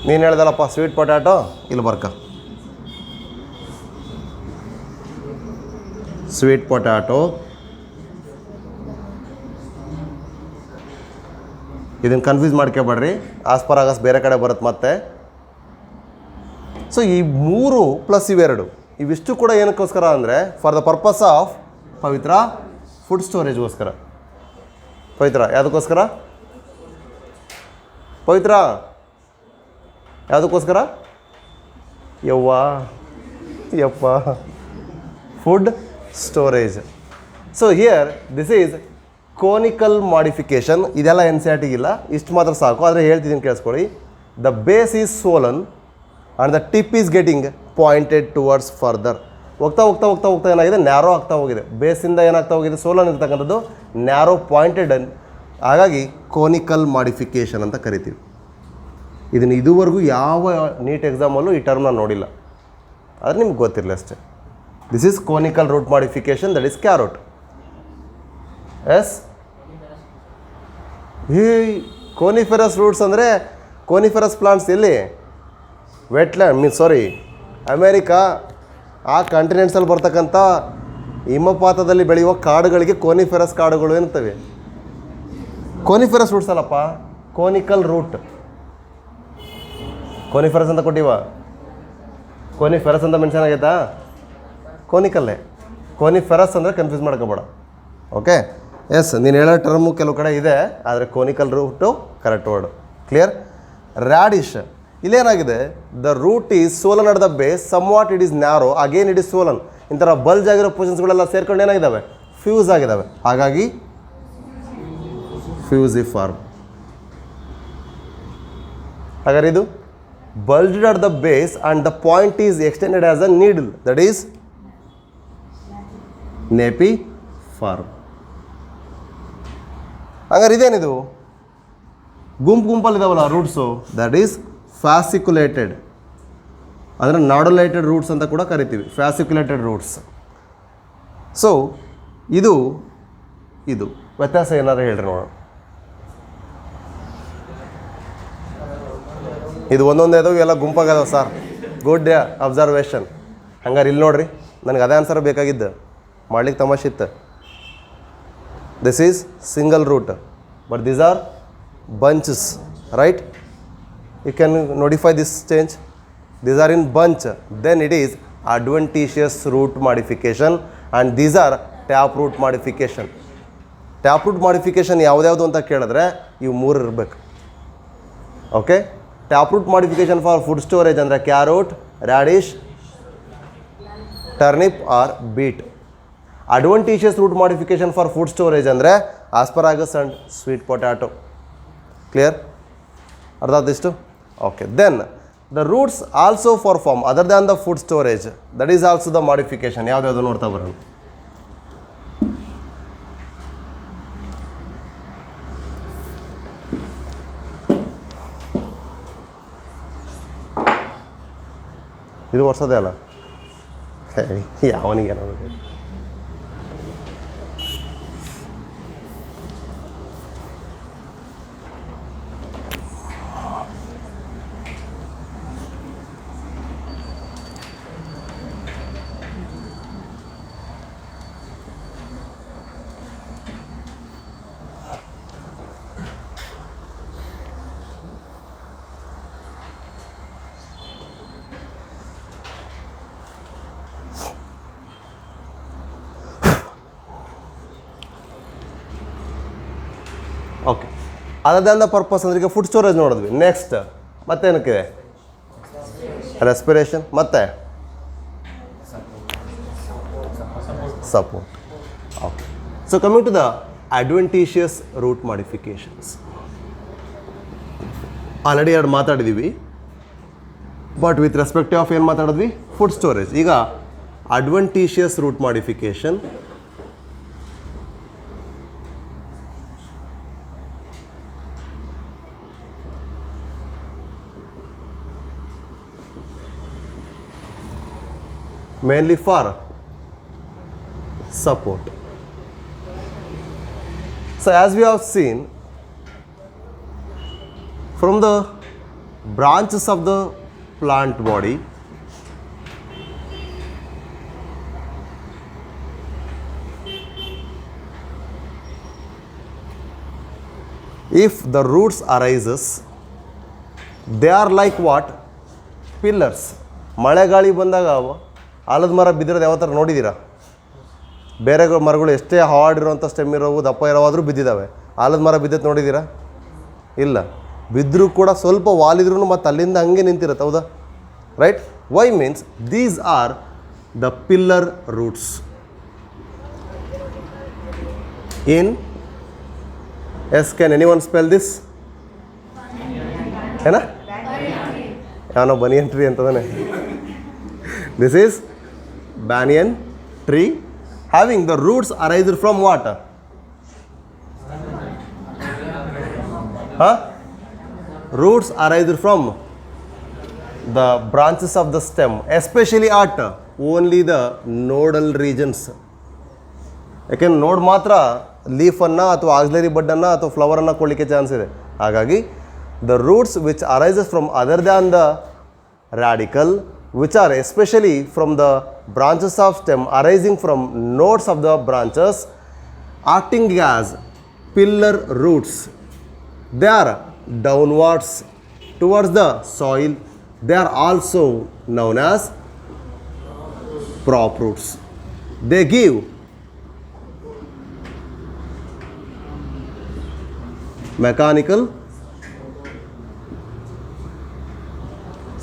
ನೀನು ಹೇಳ್ದಲ್ಲಪ್ಪ ಸ್ವೀಟ್ ಪೊಟ್ಯಾಟೊ, ಇಲ್ಲಿ ಬರ್ಕ ಸ್ವೀಟ್ ಪೊಟ್ಯಾಟೊ, ಇದನ್ನು ಕನ್ಫ್ಯೂಸ್ ಮಾಡ್ಕೊಬೇಡ್ರಿ, ಆಸ್ಪರಾಗಸ್ ಬೇರೆ ಕಡೆ ಬರುತ್ತೆ ಮತ್ತೆ. ಸೊ ಈ 3 ಪ್ಲಸ್ ಇವೆರಡು, ಇವಿಷ್ಟು ಕೂಡ ಏನಕ್ಕೋಸ್ಕರ ಅಂದರೆ for the purpose of Pavitra food ಸ್ಟೋರೇಜ್ಗೋಸ್ಕರ. ಪವಿತ್ರ ಯಾವುದಕ್ಕೋಸ್ಕರ? ಪವಿತ್ರ ಯಾವುದಕ್ಕೋಸ್ಕರ? ಯಪ್ಪ food storage. So here this is conical modification. ಇದೆಲ್ಲ NCERT ಇಲ್ಲ, ಇಷ್ಟು ಮಾತ್ರ ಸಾಕು. ಆದರೆ ಹೇಳ್ತಿದ್ದೀನಿ ಕೇಳಿಸ್ಕೊಳ್ಳಿ. The base is swollen and the tip is getting pointed towards further. ಹೋಗ್ತಾ ಏನಾಗಿದೆ, ನ್ಯಾರೋ ಆಗ್ತಾ ಹೋಗಿದೆ. ಬೇಸಿಂದ ಏನಾಗ್ತಾ ಹೋಗಿದೆ, ಸೋಲನ್ ಇರ್ತಕ್ಕಂಥದ್ದು ನ್ಯಾರೋ ಪಾಯಿಂಟೆಡ್, ಹಾಗಾಗಿ ಕೋನಿಕಲ್ ಮಾಡಿಫಿಕೇಶನ್ ಅಂತ ಕರಿತೀವಿ. ಇದನ್ನು ಇದುವರೆಗೂ ಯಾವ ನೀಟ್ ಎಕ್ಸಾಮಲ್ಲೂ ಈ ಟರ್ಮ್ನ ನೋಡಿಲ್ಲ, ಆದರೆ ನಿಮ್ಗೆ ಗೊತ್ತಿರಲಿ ಅಷ್ಟೇ. This is conical root modification, that is carrot. Yes, ಈ ಕೋನಿಫೆರಸ್ ರೂಟ್ಸ್ ಅಂದರೆ ಕೋನಿಫೆರಸ್ ಪ್ಲಾಂಟ್ಸ್ ಎಲ್ಲಿ? ವೆಟ್ಲ್ಯಾಂಡ್ ಅಮೇರಿಕಾ ಆ ಕಾಂಟಿನೆಂಟ್ಸಲ್ಲಿ ಬರ್ತಕ್ಕಂಥ ಹಿಮಪಾತದಲ್ಲಿ ಬೆಳೆಯುವ ಕಾಡುಗಳಿಗೆ ಕೋನಿಫೆರಸ್ ಕಾಡುಗಳು ಅಂತವೆ. ಕೋನಿಫೆರಸ್ ರೂಟ್ಸ್ ಅಲ್ಲಪ್ಪ, ಕೋನಿಕಲ್ ರೂಟ್. ಕೋನಿಫೆರಸ್ ಅಂತ ಕೊಟ್ಟಿವ, ಕೋನಿಫೆರಸ್ ಅಂತ ಮೆನ್ಷನ್ ಆಗೈತಾ? ಕೋನಿಕಲ್ಲೇ. ಕೋನಿಫೆರಸ್ ಅಂದರೆ ಕನ್ಫ್ಯೂಸ್ ಮಾಡ್ಕೋಬೇಡ. ಓಕೆ, ಎಸ್, ನೀನು ಹೇಳೋ ಟರ್ಮು ಕೆಲವು ಕಡೆ ಇದೆ, ಆದರೆ conical root correct word. Clear? Radish ಇಲ್ಲೇನಾಗಿದೆ? The root is swollen at the base, somewhat it is narrow, again it is swollen. ಇಂಥರ ಬಲ್ಜ್ ಆಗಿರೋ ಪೊಸಿಷನ್ಸ್ಗಳೆಲ್ಲ ಸೇರ್ಕೊಂಡು ಏನಾಗಿದ್ದಾವೆ? ಫ್ಯೂಸ್ ಆಗಿದ್ದಾವೆ. ಹಾಗಾಗಿ ಫ್ಯೂಸಿಫಾರ್ಮ್. ಹಾಗಾದ್ರೆ ಇದು bulged at the base and the point is extended as a needle, that is napiform. ಹಾಗಾದ್ರೆ ಇದೇನಿದು? ಗುಂಪಲ್ಲಿದ್ದಾವಲ್ಲ ರೂಟ್ಸು, ದಟ್ ಈಸ್ ಫ್ಯಾಸಿಕ್ಯುಲೇಟೆಡ್, ಅಂದರೆ ನಾಡುಲೇಟೆಡ್ ರೂಟ್ಸ್ ಅಂತ ಕೂಡ ಕರಿತೀವಿ, ಫ್ಯಾಸಿಕ್ಯುಲೇಟೆಡ್ ರೂಟ್ಸ್. ಸೊ ಇದು ವ್ಯತ್ಯಾಸ ಏನಾದ್ರು ಹೇಳ್ರಿ ನೋಡೋಣ. ಇದು ಒಂದೊಂದೇ ಇದಾವೆ, ಎಲ್ಲ ಗುಂಪಾಗದಾವೆ ಸರ್. Good observation. ಹಂಗಾರೆ ಇಲ್ಲಿ ನೋಡ್ರಿ, ನನಗೆ ಅದೇ ಆನ್ಸರ್ ಬೇಕಾಗಿದ್ದು, ಮಾಡ್ಲಿಕ್ಕೆ ತಮಾಷೆ ಇತ್ತು. This is single root, but these are bunches, right? You can notify this change. These are in bunch, then it is adventitious root modification and these are tap root modification. Tap root modification ಯಾವುದ್ಯಾವುದು ಅಂತ ಕೇಳಿದ್ರೆ ಇವು ಮೂರು ಇರಬೇಕು. Okay, tap root modification for food storage ಅಂದರೆ carrot, radish, turnip or beet. Adventitious root modification for food storage ಅಂದರೆ asparagus and sweet potato. Clear? ಅರ್ಥ ಆದಿಷ್ಟು? Okay, then the roots also perform other than the food storage, that is also the modification. ಯಾವುದ್ಯಾವುದು ನೋಡ್ತಾ ಬರೋಣ. ಇದು ವರ್ಷದೇ ಅಲ್ಲ, ಯಾವನಿಗೆ ಅನ್ನೋದು. Okay, other than the purpose ಅಂದ್ರೆ ಈಗ ಫುಡ್ ಸ್ಟೋರೇಜ್ ನೋಡಿದ್ವಿ. ನೆಕ್ಸ್ಟ್ ಮತ್ತೇನಕ್ಕಿದೆ? ರೆಸ್ಪಿರೇಷನ್, ಮತ್ತೆ support. Okay, so coming to the adventitious root modifications. Already ಎರಡು ಮಾತಾಡಿದ್ದೀವಿ, ಬಟ್ ವಿತ್ ರೆಸ್ಪೆಕ್ಟಿವ್ ಆಫ್ ಏನು ಮಾತಾಡಿದ್ವಿ? Food storage. ಈಗ adventitious root modification mainly for support. So as we have seen from the branches of the plant body, if the roots arises, they are like what? Pillars. ಮಳೆ ಗಾಳಿ ಬಂದಾಗ ಆಲದ ಮರ ಬಿದ್ದಿರೋದು ಯಾವ ಥರ ನೋಡಿದ್ದೀರಾ? ಬೇರೆ ಮರಗಳು ಎಷ್ಟೇ ಹಾರ್ಡ್ ಇರೋವಂಥ ಸ್ಟೆಮ್ ಇರೋವು, ದಪ್ಪ ಇರೋವಾದರೂ ಬಿದ್ದಿದ್ದಾವೆ. ಆಲದ ಮರ ಬಿದ್ದದ್ದು ನೋಡಿದ್ದೀರಾ? ಇಲ್ಲ. ಬಿದ್ದರೂ ಕೂಡ ಸ್ವಲ್ಪ ವಾಲಿದ್ರೂ ಮತ್ತು ಅಲ್ಲಿಂದ ಹಂಗೆ ನಿಂತಿರುತ್ತೆ, ಹೌದಾ? Right? Why means these are the pillar roots in S. Can any one spell this? ಏನ ಯಾವನೋ ಬನಿಯನ್ ಟ್ರೀ ಅಂತದಾನೆ. This is banyan tree having the roots arised from what? Roots arised from the branches of the stem, especially at only the nodal regions. ಯಾಕೆಂದ್ರೆ ನೋಡ್ ಮಾತ್ರ ಲೀಫನ್ನು ಅಥವಾ auxiliary ಬಡ್ಡನ್ನು ಅಥವಾ ಫ್ಲವರನ್ನು ಕೊಡಲಿಕ್ಕೆ chance ಇದೆ. ಹಾಗಾಗಿ the roots which arises from other than the radical, which are especially from the branches of stem arising from nodes of the branches, acting as pillar roots. They are downwards towards the soil. They are also known as prop roots. They give mechanical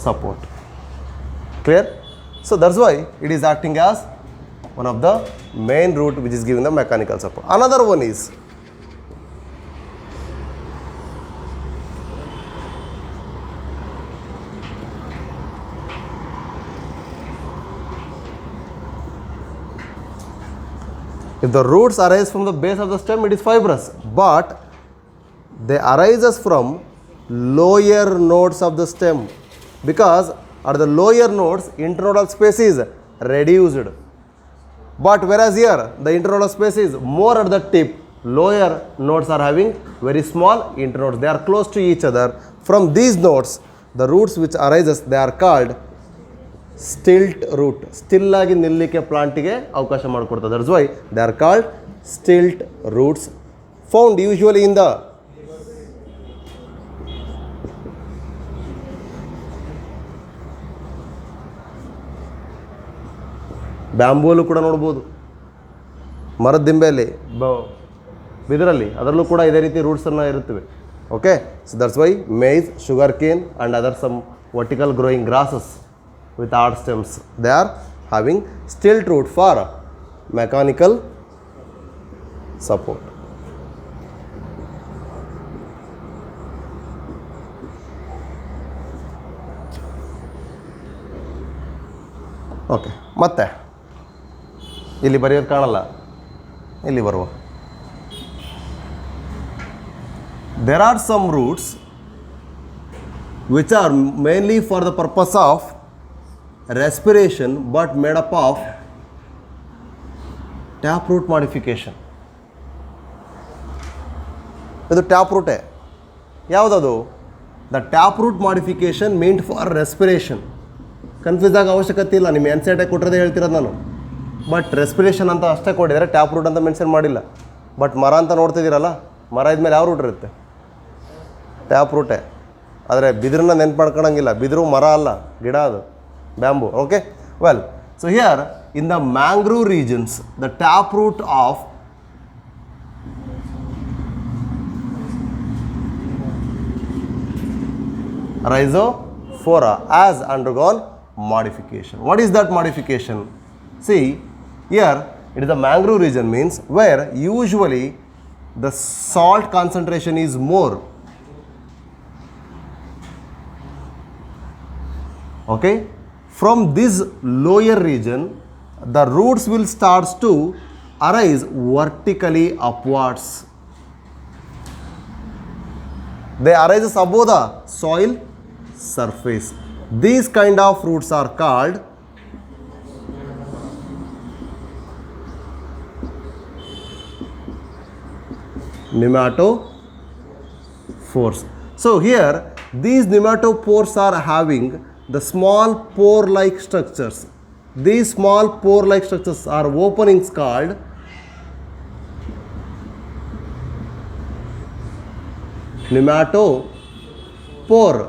support. Clear? So that's why it is acting as one of the main root which is giving the mechanical support. Another one is if the roots arise from the base of the stem, it is fibrous, but they arises from lower nodes of the stem, because at the lower nodes internodal space is reduced, but whereas here the internodal space is more at the tip. Lower nodes are having very small internodes, they are close to each other. From these nodes, the roots which arises, they are called stilt root. Still ಆಗಿ ನಿಲ್ಲಕ್ಕೆ ಪ್ಲಾಂಟಿಗೆ ಅವಕಾಶ ಮಾಡಿಕೊಡ್ತದೆ. That's why they are called stilt roots, found usually in the ಬ್ಯಾಂಬೂಲು ಕೂಡ ನೋಡ್ಬೋದು, ಮರದ ದಿಂಬೆಯಲ್ಲಿ, ಬಿದಿರಲ್ಲಿ, ಅದರಲ್ಲೂ ಕೂಡ ಇದೇ ರೀತಿ ರೂಟ್ಸನ್ನು ಇರುತ್ತವೆ. Okay, so that's why maize, sugar cane and other some vertical growing grasses with hard stems, they are having stilt root for mechanical support. Okay, ಮತ್ತೆ ಇಲ್ಲಿ ಬರೆಯೋದು ಕಾಣಲ್ಲ, ಇಲ್ಲಿ ಬರುವ. There are some roots which are mainly for the purpose of respiration but made up of taproot modification. ಇದು ಟ್ಯಾಪ್ರೂಟೇ. ಯಾವುದದು? The taproot modification meant for respiration. Confuse ಆಗ ಅವಶ್ಯಕತೆ ಇಲ್ಲ, ನಿಮ್ಮ ಎನ್ಸೈಟೇ ಕೊಟ್ಟಿರೋದೇ ಹೇಳ್ತಿರೋದು ನಾನು. ಬಟ್ ರೆಸ್ಪಿರೇಷನ್ ಅಂತ ಅಷ್ಟೇ ಕೊಟ್ಟಿದ್ದಾರೆ, ಟ್ಯಾಪ್ರೂಟ್ ಅಂತ ಮೆನ್ಷನ್ ಮಾಡಿಲ್ಲ. ಬಟ್ ಮರ ಅಂತ ನೋಡ್ತಿದ್ದೀರಲ್ಲ, ಮರ ಇದ್ಮೇಲೆ ಯಾವ ರೂಟ್ ಇರುತ್ತೆ? ಟ್ಯಾಪ್ರೂಟೇ. ಆದರೆ ಬಿದಿರನ್ನ ನೆನ್ಪು ಮಾಡ್ಕೊಳಂಗಿಲ್ಲ, ಬಿದಿರು ಮರ ಅಲ್ಲ, ಗಿಡ ಅದು, bamboo. Okay, well, so here in the mangrove regions, the taproot of Rhizophora has undergone modification. What is that modification? See, here it is the mangrove region, means where usually the salt concentration is more. Okay, from this lower region, the roots will start to arise vertically upwards. They arise above the soil surface. These kind of roots are called nematopores. So here these nematopores are having the small pore-like structures. These small pore-like structures are openings called nematopore.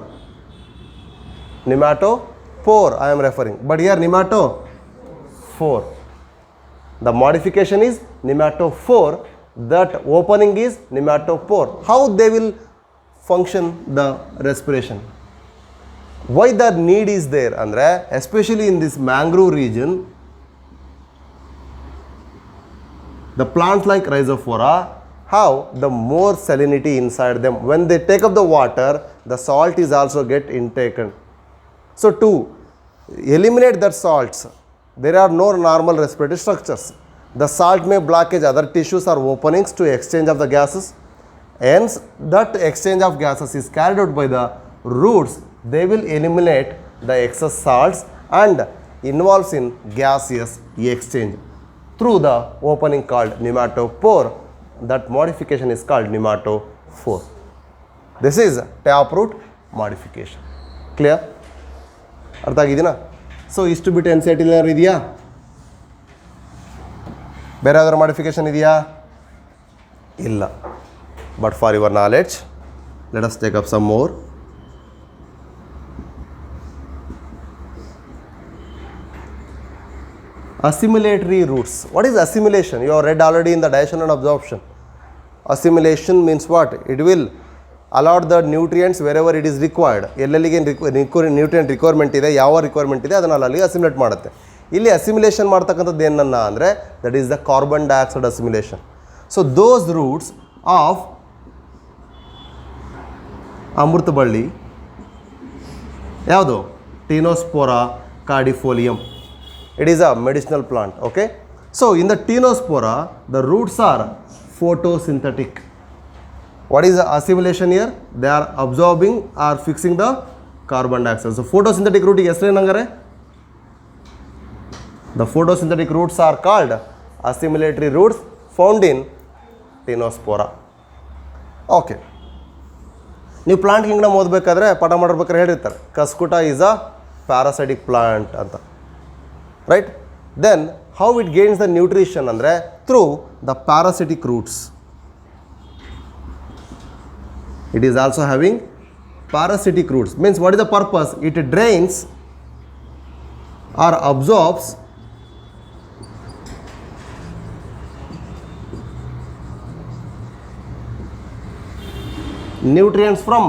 Nematopore I am referring, but here nematophore. The modification is nematophore, that opening is nematopore. How they will function the respiration? Why that need is there andre, especially in this mangrove region, the plants like Rhizophora have the more salinity inside them. When they take up the water, the salt is also get intaken. So to eliminate that salts, there are no normal respiratory structures. The salt may blockage other tissues or openings to exchange of the gases. Hence, that exchange of gases is carried out by the roots. They will eliminate the excess salts and involves in gaseous exchange through the opening called nematopore. That modification is called nematophore. This is tap root modification. Clear? ಅರ್ಥ ಆಗಿದೆಯಾ? So ಇಷ್ಟು ಬಿಟ್ಟು N C R T ಏನಾದ್ರು ಇದೆಯಾ? ಬೇರೆ ಯಾವ್ದಾದ್ರು modification ಇದೆಯಾ? ಇಲ್ಲ. But for your knowledge let us take up some more. Assimilatory roots. What is assimilation? You have read already in the digestion and absorption. Assimilation means what? It will allot the nutrients wherever it is required. ಎಲ್ಲೆಲ್ಲಿಗೆ nutrient requirement ಇದೆ, ಯಾವ requirement ಇದೆ ಅದನ್ನು ಅಲ್ಲಿಗೆ ಅಸಿಮಿಲೇಟ್ ಮಾಡುತ್ತೆ. ಇಲ್ಲಿ assimilation ಮಾಡ್ತಕ್ಕಂಥದ್ದು ಏನನ್ನ ಅಂದರೆ that is the carbon dioxide assimilation. So those roots of ಅಮೃತಬಳ್ಳಿ ಯಾವುದು? Tinospora ಕಾರ್ಡಿಫೋಲಿಯಂ. It is a medicinal plant. Okay, so in the Tinospora the roots are photosynthetic. What is the assimilation here? They are absorbing or fixing the carbon dioxide. So photosynthetic root ಹೆಸರು ಏನಂಗಾರೆ? The photosynthetic roots are called assimilatory roots found in Tinospora. Okay, ನೀವು plant Kingdom ಓದಬೇಕಾದ್ರೆ ಪಾಠ ಮಾಡಿರ್ಬೇಕಾದ್ರೆ ಹೇಳಿರ್ತಾರೆ ಕಸ್ಕುಟ is a parasitic plant ಅಂತ. Right? Then how it gains the nutrition andre through the parasitic roots. It is also having parasitic roots. Means what is the purpose? It drains or absorbs nutrients from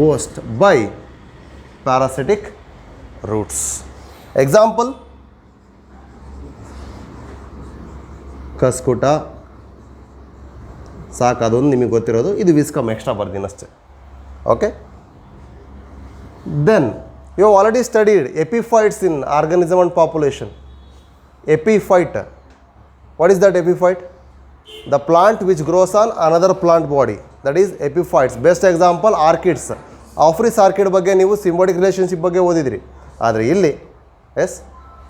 waste by parasitic roots. Example, Cuscuta. ಸಾಕು, ಅದೊಂದು ನಿಮಗೆ ಗೊತ್ತಿರೋದು. ಇದು Viscum extra ಬರ್ತೀನಿ ಅಷ್ಟೇ. Okay, then you already studied epiphytes in organism and population. Epiphyte, what is that epiphyte? The plant which grows on another plant body, that is epiphytes. Best example orchids. Ophrys orchid ಬಗ್ಗೆ ನೀವು symbiotic relationship ಬಗ್ಗೆ ಓದಿದ್ರಿ. ಆದರೆ ಇಲ್ಲಿ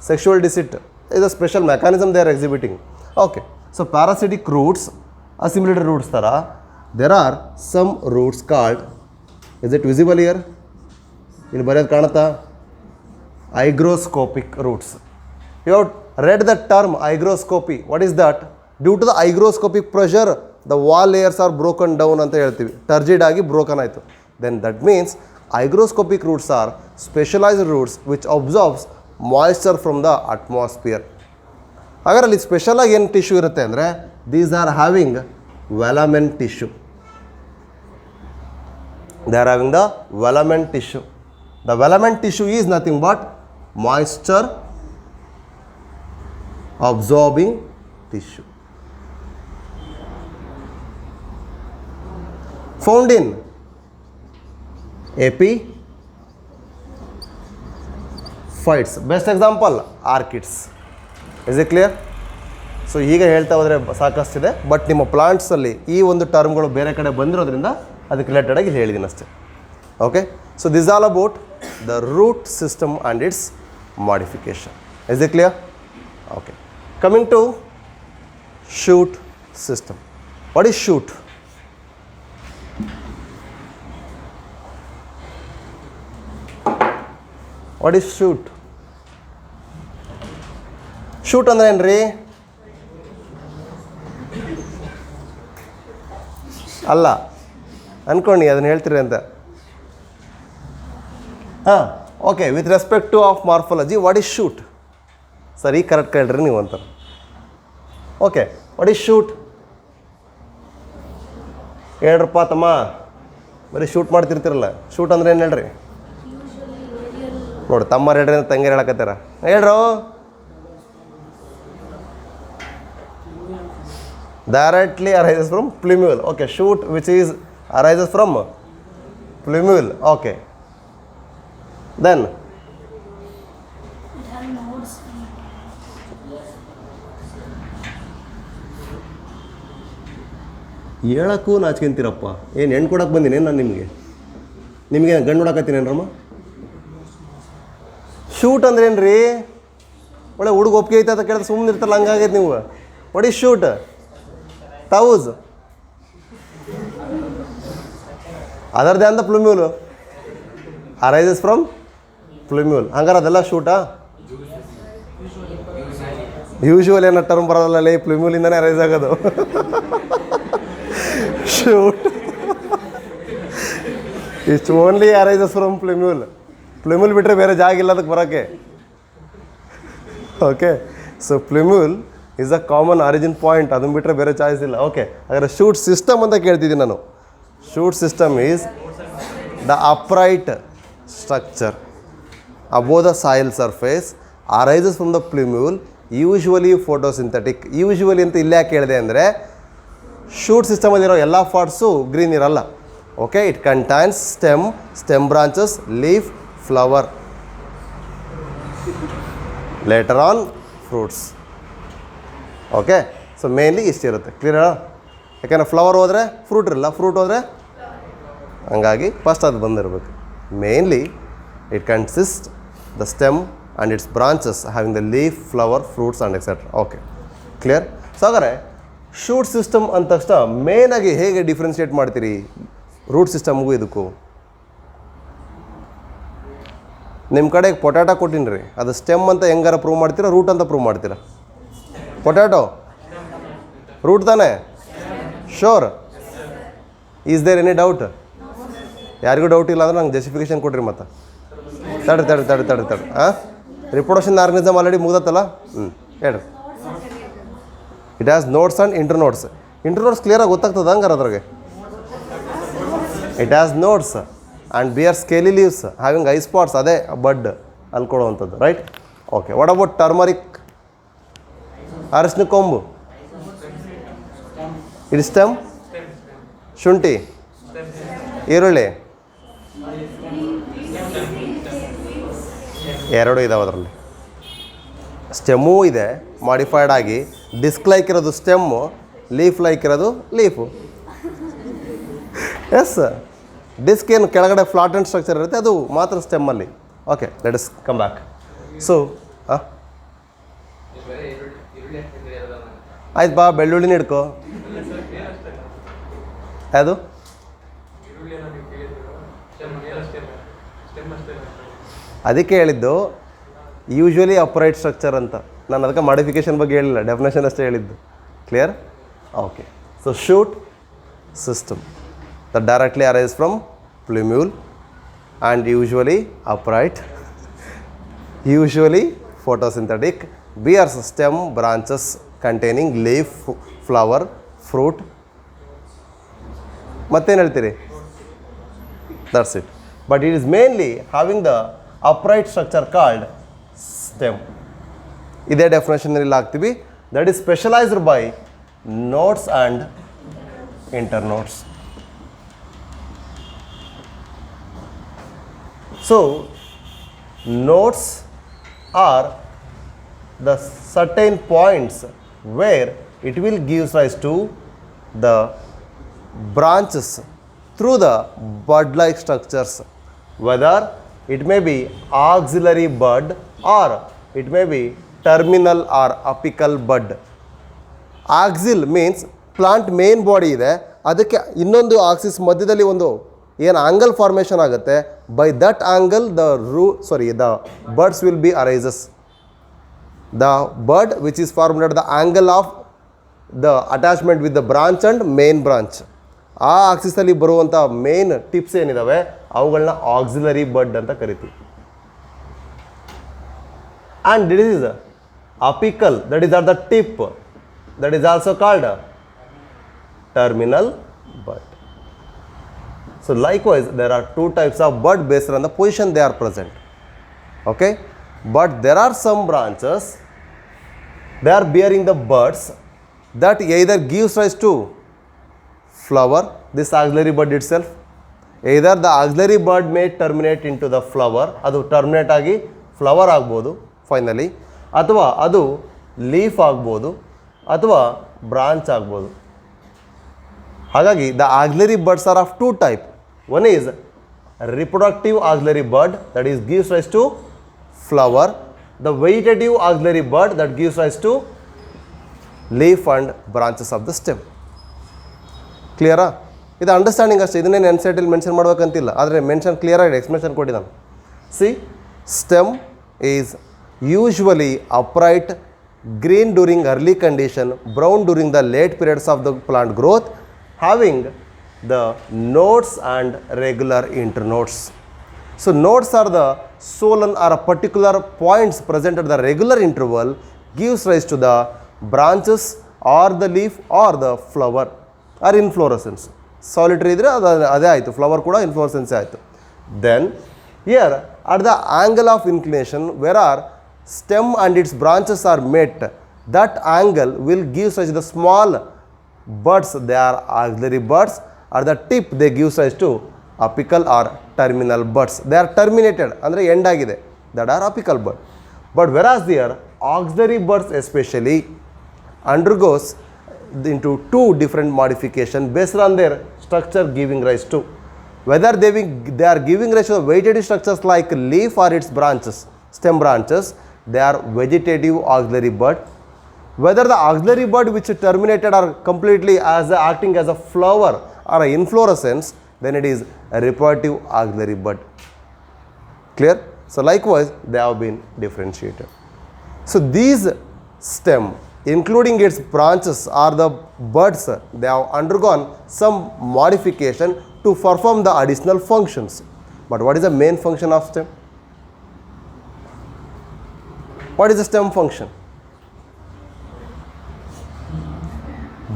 sexual deceit is a special mechanism they are exhibiting. Okay, so parasitic roots, assimilated roots ಥರ there are some roots called, is it visible here? ಇಲ್ಲಿ ಬರೆಯೋದು ಕಾಣುತ್ತಾ? Hygroscopic roots. You have read the term hygroscopy. What is that? Due to the hygroscopic pressure the wall layers are broken down ಅಂತ ಹೇಳ್ತೀವಿ. ಟರ್ಜಿಡ್ ಆಗಿ broken ಆಯಿತು. Then that means hygroscopic roots are specialized roots which absorbs moisture from the atmosphere. ಹಾಗಾದ್ರೆ ಅಲ್ಲಿ special ಆಗಿ ಏನು tissue ಇರುತ್ತೆ ಅಂದರೆ these are having velamen tissue. They are having the velament tissue. The velament tissue is nothing but moisture absorbing tissue. Found in epiphytes. Best example orchids. Is it clear? So ಹೀಗೆ ಹೇಳ್ತಾ ಹೋದರೆ ಸಾಕಷ್ಟಿದೆ. But ನಿಮ್ಮ ಪ್ಲಾಂಟ್ಸಲ್ಲಿ ಈ ಒಂದು ಟರ್ಮ್ಗಳು ಬೇರೆ ಕಡೆ ಬಂದಿರೋದ್ರಿಂದ ಅದಕ್ಕೆ ರಿಲೇಟೆಡ್ ಆಗಿ ಹೇಳಿದ್ದೀನಿ ಅಷ್ಟೇ. Okay, so this all about the root system and its modification. Is it clear? Okay, coming to shoot system. What is shoot? What is shoot? Shoot ಅಂದ್ರೆ ಏನು ರೀ? ಅಲ್ಲ ಅಂದ್ಕೊಂಡು ಅದನ್ನು ಹೇಳ್ತೀರಿ ಅಂತ. ಹಾಂ, okay. With respect to of morphology, what is shoot? ಸರಿ, ಕರೆಕ್ಟ್ ಕೇಳ್ರಿ ನೀವು ಅಂತ. Okay, what is shoot? ಹೇಳ್ರಪ್ಪ ತಮ್ಮ, ಬರೀ ಶೂಟ್ ಮಾಡ್ತಿರ್ತಿರಲ್ಲ. ಶೂಟ್ ಅಂದ್ರೆ ಏನು ಹೇಳ್ರಿ? ನೋಡಿ, ತಮ್ಮ ಹೇಳ್ರಿ ಅಂತ ತಂಗಿರು ಹೇಳಕತ್ತಾರ. ಹೇಳ್ರು. Directly arises from plumule. Okay, shoot which is arises from plumule. Okay, then ಹೇಳಕ್ಕೂ ನಾಚ್ಕೊಂತೀರಪ್ಪ. ಏನು ಹೆಣ್ಣು ಕೊಡಕ್ಕೆ ಬಂದೀನಿ ನಾನು ನಿಮಗೆ? ನಿಮಗೆ ಗಂಡು ನೋಡಕತ್ತೀನಿ ಏನ್ರಮ್ಮ? ಶೂಟ್ ಅಂದ್ರೆ ಏನು ರೀ? ಒಳ್ಳೆ ಹುಡುಗ ಒಪ್ಪಿಗೆ ಐತೆ ಅಂತ ಕೇಳಿದ್ರೆ ಸುಮ್ಮನೆ ಇರ್ತಲ್ಲ, ಹಂಗಾಗೈತೆ ನೀವು. What is shoot? Taus, other than the plumule arises from plumule. ಹಂಗಾರೆ ಅದೆಲ್ಲ ಶೂಟಾ? ಯೂಶುವಲ್ ಏನೋ ಟರ್ಮ್ ಬರೋದಲ್ಲ, ಪ್ಲುಮ್ಯೂಲಿಂದನೇ ಅರೈಸ್ ಆಗೋದು. Shoot it's only arises from plumule. Plumule ಬಿಟ್ಟರೆ ಬೇರೆ ಜಾಗ ಇಲ್ಲ ಅದಕ್ಕೆ ಬರೋಕ್ಕೆ. Okay, so plumule is a common origin point, ಅದನ್ನು ಬಿಟ್ಟರೆ ಬೇರೆ ಚಾಯ್ಸ್ ಇಲ್ಲ. ಓಕೆ, ಹಾಗಾದ್ರೆ ಶೂಟ್ ಸಿಸ್ಟಮ್ ಅಂತ ಕೇಳ್ತಿದ್ದೀನಿ ನಾನು. Shoot system is the upright structure above the soil surface arises from the plumule, usually photosynthetic. Usually ಅಂತ ಇಲ್ಲೇ ಯಾಕೆ ಹೇಳಿದೆ ಅಂದರೆ ಶೂಟ್ ಸಿಸ್ಟಮಲ್ಲಿರೋ ಎಲ್ಲ ಪಾರ್ಟ್ಸು ಗ್ರೀನ್ ಇರಲ್ಲ. Okay, it contains stem branches, leaf, flower, later on fruits. Okay, so mainly ಇಷ್ಟಿರುತ್ತೆ. ಕ್ಲಿಯರಾ? ಯಾಕೆಂದರೆ ಫ್ಲವರ್ ಹೋದರೆ ಫ್ರೂಟ್ ಇರಲ್ಲ, ಫ್ರೂಟ್ ಹೋದರೆ ಹಂಗಾಗಿ ಫಸ್ಟ್ ಅದು ಬಂದಿರಬೇಕು. Mainly it consists the stem and its branches having the leaf, flower, fruits and etc. Okay, clear? So ಹಾಗಾದ್ರೆ ಶೂಟ್ ಸಿಸ್ಟಮ್ ಅಂದ ತಕ್ಷಣ ಮೇನಾಗಿ ಹೇಗೆ ಡಿಫ್ರೆನ್ಷಿಯೇಟ್ ಮಾಡ್ತೀರಿ ರೂಟ್ ಸಿಸ್ಟಮ್ಗೂ ಇದಕ್ಕೂ? ನಿಮ್ಮ ಕಡೆಗೆ ಪೊಟ್ಯಾಟೊ ಕೊಟ್ಟಿನಿ ರೀ, ಅದು ಸ್ಟೆಮ್ ಅಂತ ಹೆಂಗಾರ ಪ್ರೂವ್ ಮಾಡ್ತೀರಾ, ರೂಟ್ ಅಂತ ಪ್ರೂವ್ ಮಾಡ್ತೀರಾ? ಪೊಟ್ಯಾಟೊ ರೂಟ್ ತಾನೇ? Sure? Is there any doubt? ಯಾರಿಗೂ ಡೌಟ್ ಇಲ್ಲ ಅಂದ್ರೆ ನಂಗೆ ಜಸ್ಟಿಫಿಕೇಶನ್ ಕೊಡ್ರಿ. ಮತ್ತು ತಡ್ರಿ ಹಾಂ, ರಿಪ್ರೊಡಕ್ಷನ್ ಆರ್ಗನಿಸಮ್ ಆಲ್ರೆಡಿ ಮುಗ್ದತ್ತಲ್ಲ. ಹೇಳ್ರಿ. It has nodes and internodes. Internodes ಕ್ಲಿಯರಾಗಿ ಗೊತ್ತಾಗ್ತದೆ ಹಂಗಾರೆ ಅದ್ರಾಗೆ. It has nodes and bear scaly leaves having eye spots, ಅದೇ ಬಡ್ ಅಲ್ಲಿ ಕೊಡುವಂಥದ್ದು, right? Okay, what about turmeric? ಅರಿಶಿನ ಕೊಂಬು, ಇಟ್ ಸ್ಟೆಮ್. ಶುಂಠಿ, ಈರುಳ್ಳಿ, ಎರಡು ಇದಾವೆ ಅದರಲ್ಲಿ. ಸ್ಟೆಮ್ಮೂ ಇದೆ ಮಾಡಿಫೈಡ್ ಆಗಿ, ಡಿಸ್ಕ್ ಲೈಕ್ ಇರೋದು ಸ್ಟೆಮ್ಮು, ಲೀಫ್ ಲೈಕ್ ಇರೋದು ಲೀಫು. ಎಸ್, ಡಿಸ್ಕ್ ಏನು ಕೆಳಗಡೆ ಫ್ಲಾಟ್ ಆ್ಯಂಡ್ ಸ್ಟ್ರಕ್ಚರ್ ಇರುತ್ತೆ, ಅದು ಮಾತ್ರ ಸ್ಟೆಮ್ಮಲ್ಲಿ. Okay, let us come back. So ಆಯ್ತು ಬಾ, ಬೆಳ್ಳುಳ್ಳಿನ ಹಿಡ್ಕೊ. ಯಾವುದು? ಅದಕ್ಕೆ ಹೇಳಿದ್ದು ಯೂಶ್ವಲಿ ಅಪ್ರೈಟ್ ಸ್ಟ್ರಕ್ಚರ್ ಅಂತ. ನಾನು ಅದಕ್ಕೆ ಮಾಡಿಫಿಕೇಷನ್ ಬಗ್ಗೆ ಹೇಳಿಲ್ಲ, ಡೆಫಿನೇಷನ್ ಅಷ್ಟೇ ಹೇಳಿದ್ದು. Clear? Okay, so shoot system that directly arises from plumule and usually upright, usually photosynthetic, bears stem branches containing leaf, flower, fruit. ಮತ್ತೇನು ಹೇಳ್ತೀರಿ? That's it. But it is mainly having the upright structure called stem. ಇದೇ ಡೆಫಿನೇಷನಲ್ಲಿ ಹಾಕ್ತೀವಿ. That is specialized by nodes and internodes. So, nodes are the certain points where it will give rise to the branches through the bud-like structures, whether it may be axillary bud or it may be terminal or apical bud. Axil means plant main body ಇದೆ, ಅದಕ್ಕೆ ಇನ್ನೊಂದು Axis ಮಧ್ಯದಲ್ಲಿ ಒಂದು ಏನು angle formation ಆಗುತ್ತೆ. By that angle the buds will be arises. The bud which is formed at the angle of the attachment with the branch and main branch. ಆ ಆಕ್ಸಿಸಲ್ಲಿ ಬರುವಂಥ main tips ಏನಿದಾವೆ ಅವುಗಳನ್ನ ಆಕ್ಸಿಲರಿ ಬಡ್ ಅಂತ ಕರಿತೀವಿ. And it is apical, that is are the tip, that is also called terminal bud. So likewise there are two types of bud based on the position they are present. Okay, but there are some branches, they are bearing the buds that either gives rise to flower, this auxiliary bud itself, either the auxiliary bud may terminate into the flower, ಅದು terminate ಆಗಿ flower ಆಗ್ಬೋದು finally, ಅಥವಾ ಅದು leaf ಆಗ್ಬೋದು ಅಥವಾ branch ಆಗ್ಬೋದು. ಹಾಗಾಗಿ the auxiliary buds are of two type. One is reproductive auxiliary bud, that is gives rise to flower. The vegetative auxiliary bud that gives rise to leaf and branches of the stem. Clear? ಇದು understanding ಅಷ್ಟೇ, ಇದನ್ನೇನು N C R ಟಿಲಿ mention ಮಾಡಬೇಕಂತಿಲ್ಲ, ಆದರೆ mention ಕ್ಲಿಯರಾಗಿ explanation ಕೊಟ್ಟಿದ್ದಾನೆ. C stem is usually upright, green during early condition, brown during the late periods of the plant growth, having the nodes and regular internodes. So nodes are the solen or a particular points present at the regular interval gives rise to the branches or the leaf or the flower or inflorescence. Solitary idre ade aitu, flower kuda inflorescence aitu. Then here at the angle of inclination where are stem and its branches are met, that angle will give rise to the small buds, they are auxiliary buds. At the tip they give rise to apical or terminal buds, they are terminated ಅಂದರೆ end ಆಗಿದೆ, that are apical bud. But whereas their auxiliary buds especially undergoes into two different modification based on their structure giving rise to, whether they are giving rise to vegetative structures like leaf or its branches, stem branches, they are vegetative auxiliary bud. Whether the auxiliary bud which terminated are completely as acting as a flower or a inflorescence, then it is a reparative auxiliary bud. Clear? So likewise they have been differentiated. So these stem, including its branches or the buds, they have undergone some modification to perform the additional functions. But what is the main function of stem? What is the stem function?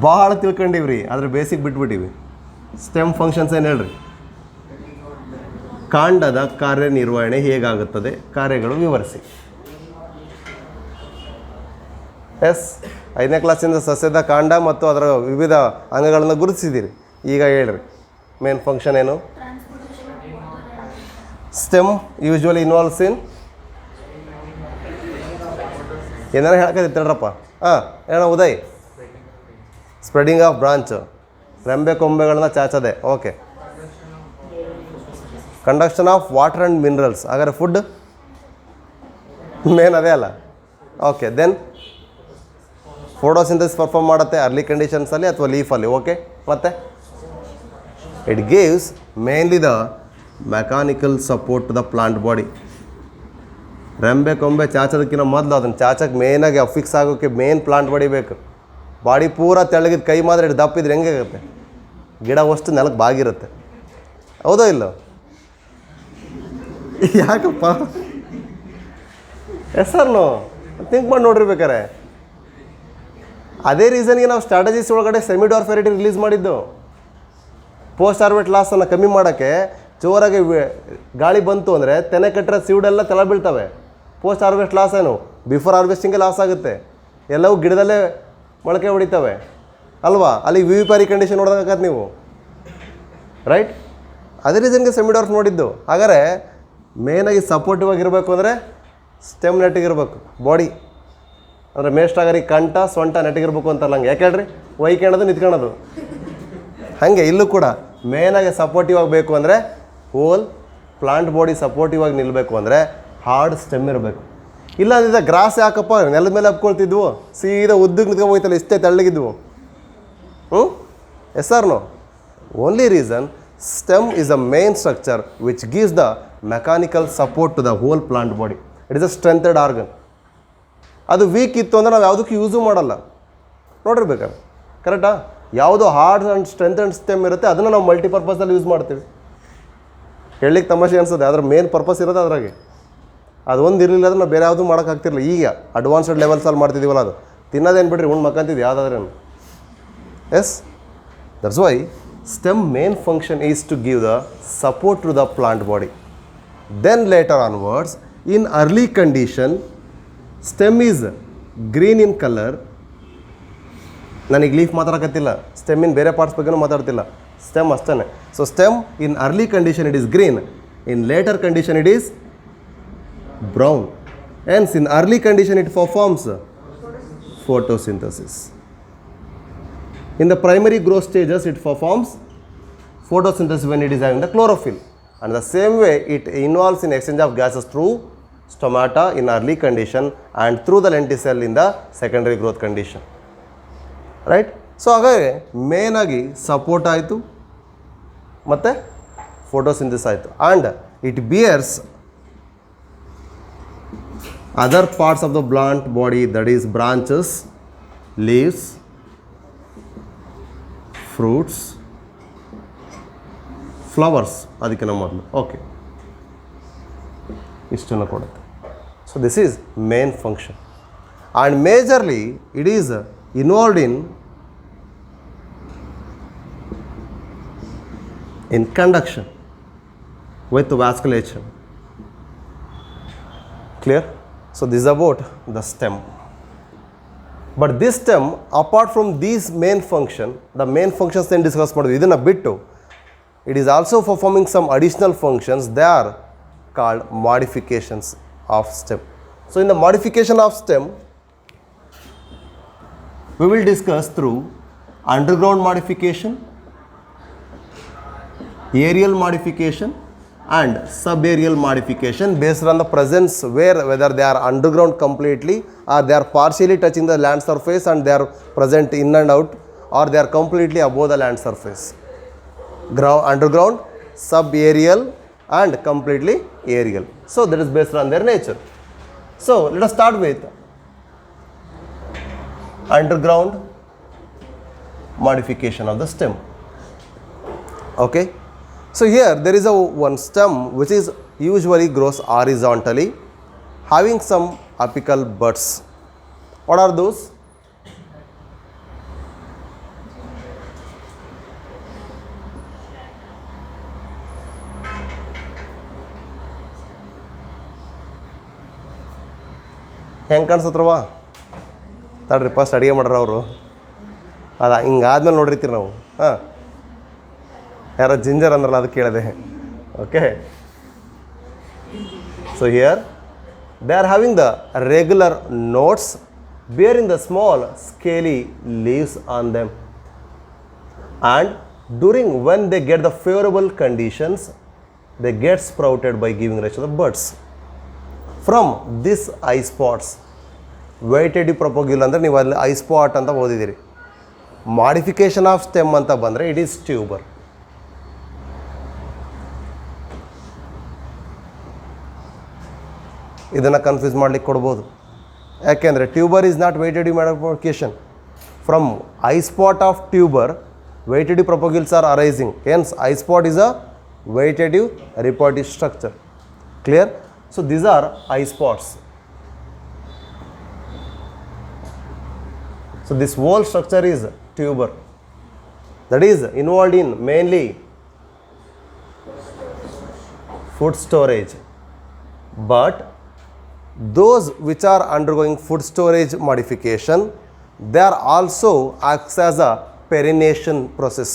ಭಾಳ ತಿಳ್ಕೊಂಡಿವ್ರಿ, ಅದ್ರ basic ಬಿಟ್ಬಿಟ್ಟಿವಿ. Stem functions ಏನು ಹೇಳ್ರಿ? ಕಾಂಡದ ಕಾರ್ಯನಿರ್ವಹಣೆ ಹೇಗಾಗುತ್ತದೆ, ಕಾರ್ಯಗಳು ವಿವರಿಸಿ. S, 5ನೇ ಕ್ಲಾಸಿಂದ ಸಸ್ಯದ ಕಾಂಡ ಮತ್ತು ಅದರ ವಿವಿಧ ಅಂಗಗಳನ್ನು ಗುರುತಿಸಿದ್ದೀರಿ. ಈಗ ಹೇಳ್ರಿ ಮೇನ್ ಫಂಕ್ಷನ್ ಏನು? ಸ್ಟೆಮ್ ಯೂಶ್ವಲಿ ಇನ್ವಾಲ್ವ್ಸ್ ಇನ್ ಏನಾರು ಹೇಳಕತ್ತಿತ್ತೇಳ್ರಪ್ಪ. ಹೇಳ ಉದಯ್. ಸ್ಪ್ರೆಡಿಂಗ್ ಆಫ್ ಬ್ರಾಂಚ್, ರೆಂಬೆ ಕೊಂಬೆಗಳನ್ನ ಚಾಚದೆ. Okay. Conduction of water and minerals, ಹಾಗಾದ್ರೆ ಫುಡ್ ಮೇನ್ ಅದೇ ಅಲ್ಲ. ಓಕೆ. ದೆನ್ ಫೋಟೋಸಿಂಥಸಿಸ್ ಪರ್ಫಾರ್ಮ್ ಮಾಡುತ್ತೆ ಅರ್ಲಿ ಕಂಡೀಷನ್ಸಲ್ಲಿ ಅಥವಾ ಲೀಫಲ್ಲಿ. ಓಕೆ. ಮತ್ತು it gives mainly the mechanical support to the plant body. ರೆಂಬೆ ಕೊಂಬೆ ಚಾಚೋದಕ್ಕಿಂತ ಮೊದಲು ಅದನ್ನು ಚಾಚಕ್ಕೆ ಮೇಯ್ನಾಗಿ ಫಿಕ್ಸ್ ಆಗೋಕ್ಕೆ ಮೇನ್ ಪ್ಲಾಂಟ್ ಬಾಡಿ ಬೇಕು. ಬಾಡಿ ಪೂರ ತೆಳಗಿದ ಕೈ ಮಾತ್ರ ಇಟ್ಟು ದಪ್ಪಿದ್ರೆ ಹೆಂಗೆ ಆಗುತ್ತೆ? ಗಿಡ ಅಷ್ಟು ನೆಲಕ್ಕೆ ಬಾಗಿರುತ್ತೆ, ಹೌದೋ ಇಲ್ಲೋ? ಯಾಕಪ್ಪ? ಹೆಸರು ಥಿಂಕ್ ಮಾಡಿ ನೋಡಿರ್ಬೇಕಾರೆ. ಅದೇ ರೀಸನ್ಗೆ ನಾವು ಸ್ಟ್ರಾಟಜೀಸ್ ಒಳಗಡೆ ಸೆಮಿಡಾರ್ ಫೆರಿಟಿ ರಿಲೀಸ್ ಮಾಡಿದ್ದು. ಪೋಸ್ಟ್ ಹಾರ್ವೆಸ್ಟ್ ಲಾಸನ್ನು ಕಮ್ಮಿ ಮಾಡೋಕ್ಕೆ ಜೋರಾಗಿ ಗಾಳಿ ಬಂತು ಅಂದರೆ ತೆನೆ ಕಟ್ಟಿರೋ ಸೀಡೆಲ್ಲ ತೆಳ ಬೀಳ್ತವೆ. ಪೋಸ್ಟ್ ಹಾರ್ವೆಸ್ಟ್ ಲಾಸ್ ಏನು? ಬಿಫೋರ್ ಹಾರ್ವೆಸ್ಟಿಂಗೇ ಲಾಸ್ ಆಗುತ್ತೆ, ಎಲ್ಲವೂ ಗಿಡದಲ್ಲೇ ಮೊಳಕೆ ಹೊಡಿತವೆ ಅಲ್ವಾ? ಅಲ್ಲಿ ವಿವಿಪಾರಿ ಕಂಡೀಷನ್ ನೋಡೋದಾಗತ್ತೆ ನೀವು, ರೈಟ್? ಅದೇ ರೀಸನ್ಗೆ ಸೆಮಿಡಾರ್ಫ್ ನೋಡಿದ್ದು. ಹಾಗಾದರೆ ಮೇನಾಗಿ ಸಪೋರ್ಟಿವ್ ಆಗಿರಬೇಕು ಅಂದರೆ ಸ್ಟೆಮ್ ನೆಟ್ಟಿಗಿರ್ಬೇಕು, ಬಾಡಿ ಅಂದರೆ ಮೇಷ್ಟಾಗರಿ ಕಂಠ ಸೊಂಟ ನೆಟ್ಟಿಗಿರ್ಬೇಕು ಅಂತಲ್ಲ. ಹಂಗೆ ಯಾಕೆ ಹೇಳ್ರಿ? ಒಯ್ಕೊಳ್ಳೋದು ನಿಂತ್ಕೊಳ್ಳೋದು ಹಾಗೆ ಇಲ್ಲೂ ಕೂಡ ಮೇನಾಗಿ ಸಪೋರ್ಟಿವ್ ಆಗಬೇಕು ಅಂದರೆ ಹೋಲ್ ಪ್ಲಾಂಟ್ ಬಾಡಿ ಸಪೋರ್ಟಿವ್ ಆಗಿ ನಿಲ್ಲಬೇಕು ಅಂದರೆ ಹಾರ್ಡ್ ಸ್ಟೆಮ್ ಇರಬೇಕು. ಇಲ್ಲ ಅಂದಿದ್ದ ಗ್ರಾಸ್ ಯಾಕಪ್ಪ ನೆಲದ ಮೇಲೆ ಹಬ್ಕೊಳ್ತಿದ್ವು, ಸೀದಾ ಉದ್ದಕ್ಕೆ ನಿಂತ್ಕೊಂಡು ಹೋಯ್ತಲ್ಲ, ಇಷ್ಟೇ ತೆಳ್ಳಗಿದ್ವು. Yes or no? Only reason stem is a main structure which gives the mechanical support to the whole plant body. It is a strengthened organ. ಅದು ವೀಕ್ ಇತ್ತು ಅಂದರೆ ನಾವು ಯಾವುದಕ್ಕೂ ಯೂಸು ಮಾಡಲ್ಲ, ನೋಡಿರ್ಬೇಕಾದ್ರೆ. ಕರೆಕ್ಟಾ? ಯಾವುದೋ hard and strength and stem ಇರುತ್ತೆ, ಅದನ್ನು ನಾವು ಮಲ್ಟಿಪರ್ಪಸಲ್ಲಿ ಯೂಸ್ ಮಾಡ್ತೀವಿ. ಹೇಳಲಿಕ್ಕೆ ತಮಾಷೆ ಅನಿಸುತ್ತೆ, ಅದ್ರ ಮೇನ್ ಪರ್ಪಸ್ ಇರೋದು ಅದ್ರಾಗೆ. ಅದು ಒಂದು ಇರಲಿಲ್ಲ ಅಂದ್ರೆ ನಾವು ಬೇರೆ ಯಾವುದೂ ಮಾಡೋಕ್ಕಾಗ್ತಿರಲಿಲ್ಲ. ಈಗ ಅಡ್ವಾನ್ಸ್ಡ್ ಲೆವೆಲ್ಸಲ್ಲಿ ಮಾಡ್ತಿದ್ದೀವಲ್ಲ, ಅದು ತಿನ್ನೋದೇನು ಬಿಡ್ರಿ, ಉಣ್ಣು ಮಕ್ಕಂತಿದ್ದು ಯಾವುದಾದ್ರೇನು. Yes, that's why stem main function is to give the support to the plant body. Then later onwards in early condition stem is green in colour. ನನಗೆ ಲೀಫ್ ಮಾತಾಡಕತ್ತಿಲ್ಲ, ಸ್ಟೆಮ್ಮಿನ ಬೇರೆ ಪಾರ್ಟ್ಸ್ ಬಗ್ಗೆನೂ ಮಾತಾಡ್ತಿಲ್ಲ, ಸ್ಟೆಮ್ ಅಷ್ಟೇ. So stem in early condition it is green, in later condition it is brown. Hence in early condition it performs photosynthesis. In the primary growth stages it performs photosynthesis when it is having the chlorophyll. And the same way it involves in exchange of gases through stomata in early condition and through the lenticel in the secondary growth condition. Right? So ಹಾಗಾಗಿ main ಆಗಿ support ಆಯಿತು, ಮತ್ತು photosynthesis ಆಯಿತು. And it bears other parts of the plant body, that is branches, leaves, fruits, flowers. ಅದಕ್ಕಿಂತ ಮೊದಲು okay ಇಷ್ಟನ್ನು ಕೊಡುತ್ತೆ. So this is main function and majorly it is involved in conduction with vasculature. Clear? So this is about the stem. But this stem, apart from these main function, the main functions then discuss ಮಾಡಿದ್ವಿ. ಇದನ್ನು ಬಿಟ್ಟು it is also performing some additional functions. They are called modifications of stem. So in the modification of stem, we will discuss through underground modification, aerial modification and subaerial modification based on the presence whether they are underground completely or they are partially touching the land surface and they are present in and out, or they are completely above the land surface. Underground, subaerial and completely aerial. So that is based on their nature. So let us start with underground modification of the stem. Okay. So here there is one stem which is usually grows horizontally, having some apical buds. What are those? ಹೆಂಗೆ ಕಾಣಿಸತ್ರವ ತಡ್ರಿ first ಅಡುಗೆ ಮಾಡ್ರ ಅವರು ಅದ ಹಿಂಗಾದ್ಮೇಲೆ ನೋಡಿರ್ತೀರಿ ನಾವು. ಹಾಂ, ಯಾರೋ ginger ಅಂದ್ರಲ್ಲ ಅದು ಕೇಳಿದೆ. Okay, so here they are having the regular nodes bearing the small scaly leaves on them, and during when they get the favorable conditions they get sprouted by giving rise to the buds. From this eye spots, ವೈಟೆಡಿ ಪ್ರೊಪಗ್ಯೂಲ್ ಅಂದರೆ ನೀವು ಅಲ್ಲಿ I spot ಅಂತ ಓದಿದ್ದೀರಿ. Modification of stem ಅಂತ ಬಂದರೆ it is tuber. ಇದನ್ನು confuse ಮಾಡಲಿಕ್ಕೆ ಕೊಡ್ಬೋದು. ಯಾಕೆಂದರೆ tuber is not vegetative modification. From eye spot of tuber vegetative propagules are arising. Hence eye spot is a vegetative reproductive structure. Clear? So these are eye spots. So this whole structure is tuber, that is involved in mainly food storage, but those which are undergoing food storage modification, they are also acts as a perennation process.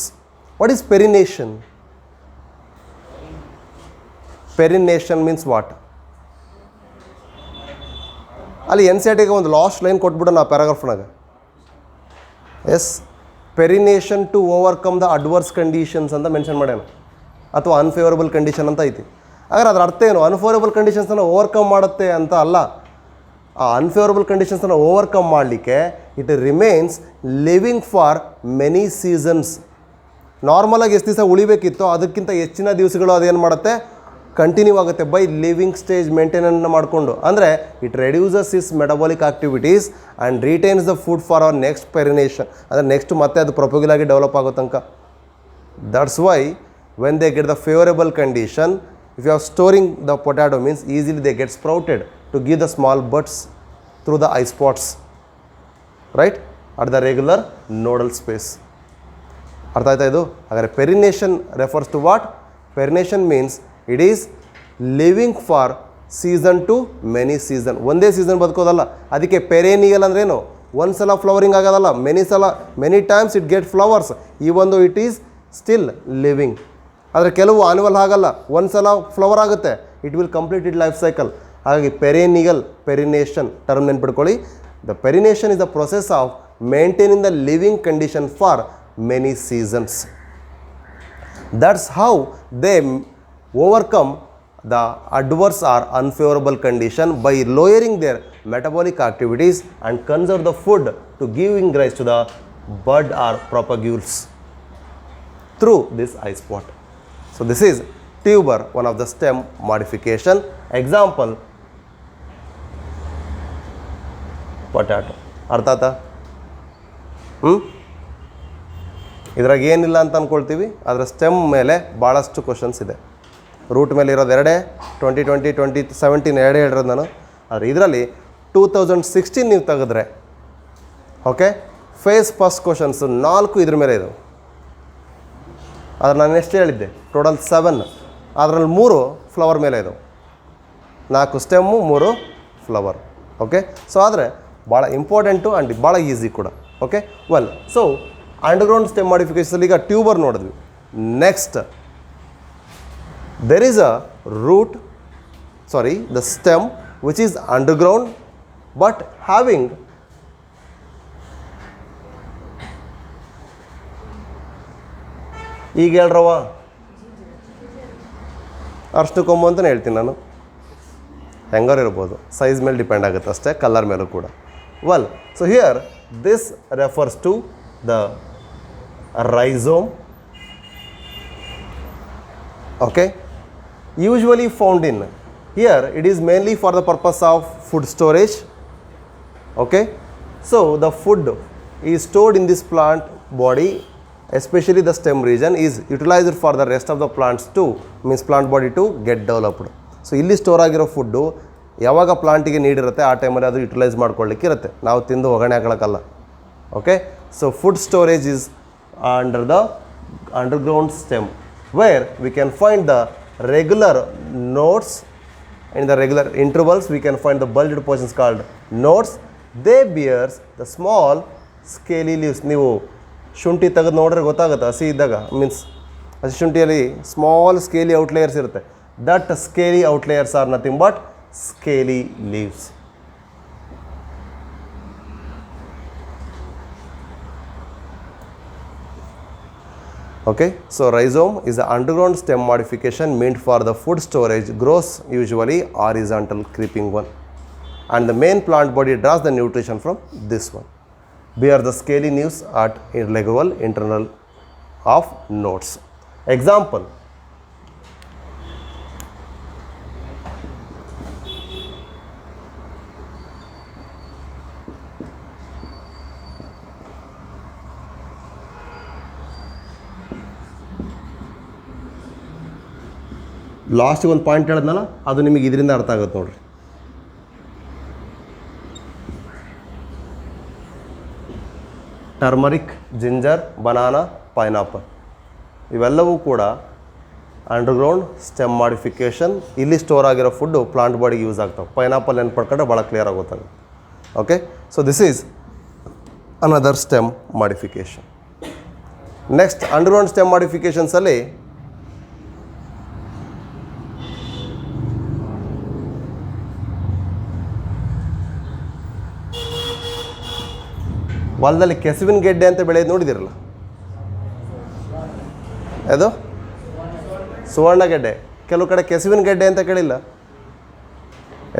What is perennation? Perennation means what? ಅಲ್ಲಿ N C R ಟಿಗೆ ಒಂದು last line ಕೊಟ್ಬಿಡೋಣ ಆ ಪ್ಯಾರಾಗ್ರಾಫ್ನಾಗ. Yes, perennation to overcome the adverse conditions ಅಂತ mention ಮಾಡ್ಯಾನ, ಅಥವಾ unfavourable condition ಅಂತ ಐತಿ. ಹಾಗಾದ್ರೆ ಅದರ ಅರ್ಥ ಏನು? ಅನ್ಫೇವರಬಲ್ ಕಂಡೀಷನ್ಸನ್ನು ಓವರ್ಕಮ್ ಮಾಡುತ್ತೆ ಅಂತ ಅಲ್ಲ. ಆ ಅನ್ಫೇವರಬಲ್ ಕಂಡೀಷನ್ಸನ್ನು ಓವರ್ಕಮ್ ಮಾಡಲಿಕ್ಕೆ it remains living for many seasons. ನಾರ್ಮಲಾಗಿ ಎಷ್ಟು ದಿವಸ ಉಳಿಬೇಕಿತ್ತೋ ಅದಕ್ಕಿಂತ ಹೆಚ್ಚಿನ ದಿವಸಗಳು ಅದೇನು ಮಾಡುತ್ತೆ? ಕಂಟಿನ್ಯೂ ಆಗುತ್ತೆ ಬೈ ಲಿವಿಂಗ್ ಸ್ಟೇಜ್ ಮೇಂಟೈನೆನ್ಸ್ ಮಾಡಿಕೊಂಡು. ಅಂದರೆ it reduces is metabolic activities and retains the food for our next perennation. ಅಂದರೆ ನೆಕ್ಸ್ಟ್ ಮತ್ತೆ ಅದು ಪ್ರೊಪಗ್ಯೂಲ್ ಆಗಿ ಡೆವಲಪ್ ಆಗೋ ತನಕ. That's why when they get the favourable condition, if you are storing the potato means easily they get sprouted to give the small buds through the eye spots, right, at the regular nodal space. ಅರ್ಥ ಆಯ್ತಾ ಇದು? ಹಾಗಾದರೆ perennation refers to what? Perennation means it is living for season to many season. ಒಂದೇ season ಬದುಕೋದಲ್ಲ. ಅದಕ್ಕೆ perennial ಅಂದ್ರೇನು? ಒಂದು ಸಲ ಫ್ಲವರಿಂಗ್ ಆಗೋದಲ್ಲ, many times it get flowers even though it is still living. ಆದರೆ ಕೆಲವು ಆನ್ಯುವಲ್ ಆಗಲ್ಲ, ಒಂದು ಸಲ ಫ್ಲವರ್ ಆಗುತ್ತೆ, it will complete it life cycle. ಹಾಗಾಗಿ ಪೆರೇನಿಯಲ್, ಪೆರಿನೇಷನ್ ಟರ್ಮ್ ನೆನ್ಪಿಟ್ಕೊಳ್ಳಿ. The perennation is the process of maintaining the living condition for many seasons. That's how they overcome the adverse or unfavorable condition by lowering their metabolic activities and conserve the food to giving rise to the bud or propagules through this eye spot. So this is tuber, one of the stem modification. Example, potato. ಅರ್ಥ ಆಯ್ತಾ? ಇದ್ರಾಗ ಏನಿಲ್ಲ ಅಂತ ಅಂದ್ಕೊಳ್ತೀವಿ, ಅದರ stem ಮೇಲೆ ಭಾಳಷ್ಟು questions ಇದೆ. Root ಮೇಲೆ ಇರೋದು ಎರಡೇ, 2017 ಎರಡೇ ಹೇಳಿರೋದು ನಾನು. ಆದರೆ ಇದರಲ್ಲಿ 2016 ನೀವು ತೆಗೆದ್ರೆ, ಓಕೆ, ಫಸ್ಟ್ ಕ್ವಶನ್ಸು 4 ಇದ್ರ ಮೇಲೆ ಇದಾವೆ. ಆದರೆ ನಾನು ಎಷ್ಟು ಹೇಳಿದ್ದೆ, ಟೋಟಲ್ 7, ಅದರಲ್ಲಿ 3 ಫ್ಲವರ್ ಮೇಲೆ ಇದಾವೆ. 4 ಸ್ಟೆಮ್ಮು 3 ಫ್ಲವರ್. ಓಕೆ, ಸೊ ಆದರೆ ಭಾಳ ಇಂಪಾರ್ಟೆಂಟು ಆ್ಯಂಡ್ ಭಾಳ ಈಸಿ ಕೂಡ. Okay, well, so underground stem modification ಈಗ ಟ್ಯೂಬರ್ ನೋಡಿದ್ವಿ. Next there is a root, the stem which is underground but having ಈಗ ಹೇಳ್ರವ ಅರ್ಶಿನ ಕೊಂಬು ಅಂತಲೇ ಹೇಳ್ತೀನಿ ನಾನು. ಹೆಂಗಾರು ಇರ್ಬೋದು, ಸೈಜ್ ಮೇಲೆ ಡಿಪೆಂಡ್ ಆಗುತ್ತೆ ಅಷ್ಟೇ, ಕಲರ್ ಮೇಲೂ ಕೂಡ. Well, so here this refers to the rhizome. Okay, usually found in here, it is mainly for the purpose of food storage. Okay, so the food is stored in this plant body, especially the stem region is utilized for the rest of the plants too, means plant body to get developed. So ಇಲ್ಲಿ store ಆಗಿರೋ food ಯಾವಾಗ ಪ್ಲಾಂಟಿಗೆ ನೀಡಿರುತ್ತೆ ಆ ಟೈಮಲ್ಲಿ ಅದು utilise ಮಾಡ್ಕೊಳ್ಳಿಕ್ಕೆ ಇರುತ್ತೆ, ನಾವು ತಿಂದು ಒಗಣೆ ಹಾಕೊಳ್ಳೋಕ್ಕಲ್ಲ. Okay, so food storage is under the underground stem, where we can find the regular nodes. In the regular intervals we can find the bulged portions called nodes. They bears the small scaly leaves. ನೀವು ಶುಂಠಿ ತೆಗೆದು ನೋಡ್ರೆ ಗೊತ್ತಾಗುತ್ತೆ, ಹಸಿ ಇದ್ದಾಗ, means ಹಸಿ ಶುಂಠಿಯಲ್ಲಿ small scaly outlayers ಇರುತ್ತೆ. That scaly outlayers are nothing but scaly leaves. Okay, so rhizome is an underground stem modification meant for the food storage, grows usually horizontal creeping one, and the main plant body draws the nutrition from this one. Bear the scaly leaves at irregular interval of nodes. Example, ಲಾಸ್ಟಿಗೆ ಒಂದು point ಹೇಳಿದ್ನಲ್ಲ, ಅದು ನಿಮಗೆ ಇದರಿಂದ ಅರ್ಥ ಆಗುತ್ತೆ ನೋಡ್ರಿ. Turmeric, ginger, banana, pineapple ಇವೆಲ್ಲವೂ ಕೂಡ ಅಂಡರ್ಗ್ರೌಂಡ್ ಸ್ಟೆಮ್ ಮಾಡಿಫಿಕೇಷನ್. ಇಲ್ಲಿ ಸ್ಟೋರ್ ಆಗಿರೋ ಫುಡ್ಡು ಪ್ಲಾಂಟ್ ಬಾಡಿಗೆ ಯೂಸ್ ಆಗ್ತಾವೆ. ಪೈನಾಪಲ್ ಏನು ಪಡ್ಕೊಂಡ್ರೆ ಭಾಳ ಕ್ಲಿಯರ್ ಆಗಿ ಗೊತ್ತಾಗುತ್ತೆ. Okay, so this is another stem modification. Next underground stem ಮಾಡಿಫಿಕೇಷನ್ಸಲ್ಲಿ ಹೊಲದಲ್ಲಿ ಕೆಸುವಿನ ಗೆಡ್ಡೆ ಅಂತ ಬೆಳೆಯೋದು ನೋಡಿದಿರಲ್ಲ, ಅದು ಸುವರ್ಣ ಗೆಡ್ಡೆ. ಕೆಲವು ಕಡೆ ಕೆಸುವಿನ ಗೆಡ್ಡೆ ಅಂತ ಕೇಳಿಲ್ಲ.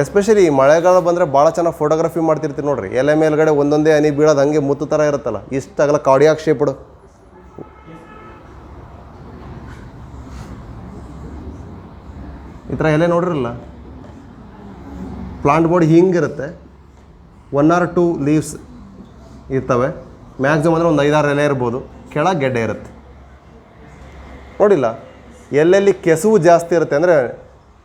ಎಸ್ಪೆಷಲಿ ಮಳೆಗಾಲ ಬಂದರೆ ಭಾಳ ಚೆನ್ನಾಗಿ ಫೋಟೋಗ್ರಫಿ ಮಾಡ್ತಿರ್ತೀವಿ ನೋಡ್ರಿ. ಎಲೆ ಮೇಲ್ಗಡೆ ಒಂದೊಂದೇ ಹನಿ ಬೀಳೋದು ಹಂಗೆ ಮುತ್ತು ಥರ ಇರುತ್ತಲ್ಲ, ಇಷ್ಟಾಗಲ್ಲ ಕಾರ್ಡಿಯಾಕ್ ಶೇಪ್ಡು. ಈ ಥರ ಎಲೆ ನೋಡಿರಲ್ಲ, ಪ್ಲಾಂಟ್ ಬಾಡಿ ಹಿಂಗಿರುತ್ತೆ. 1 or 2 ಲೀವ್ಸ್ ಇರ್ತವೆ, ಮ್ಯಾಕ್ಸಿಮಮ್ ಅಂದರೆ ಒಂದು 5-6 ಎಲೆ ಇರ್ಬೋದು, ಕೆಳಗೆ ಗೆಡ್ಡೆ ಇರುತ್ತೆ. ನೋಡಿಲ್ಲ, ಎಲ್ಲೆಲ್ಲಿ ಕೆಸುವು ಜಾಸ್ತಿ ಇರುತ್ತೆ ಅಂದರೆ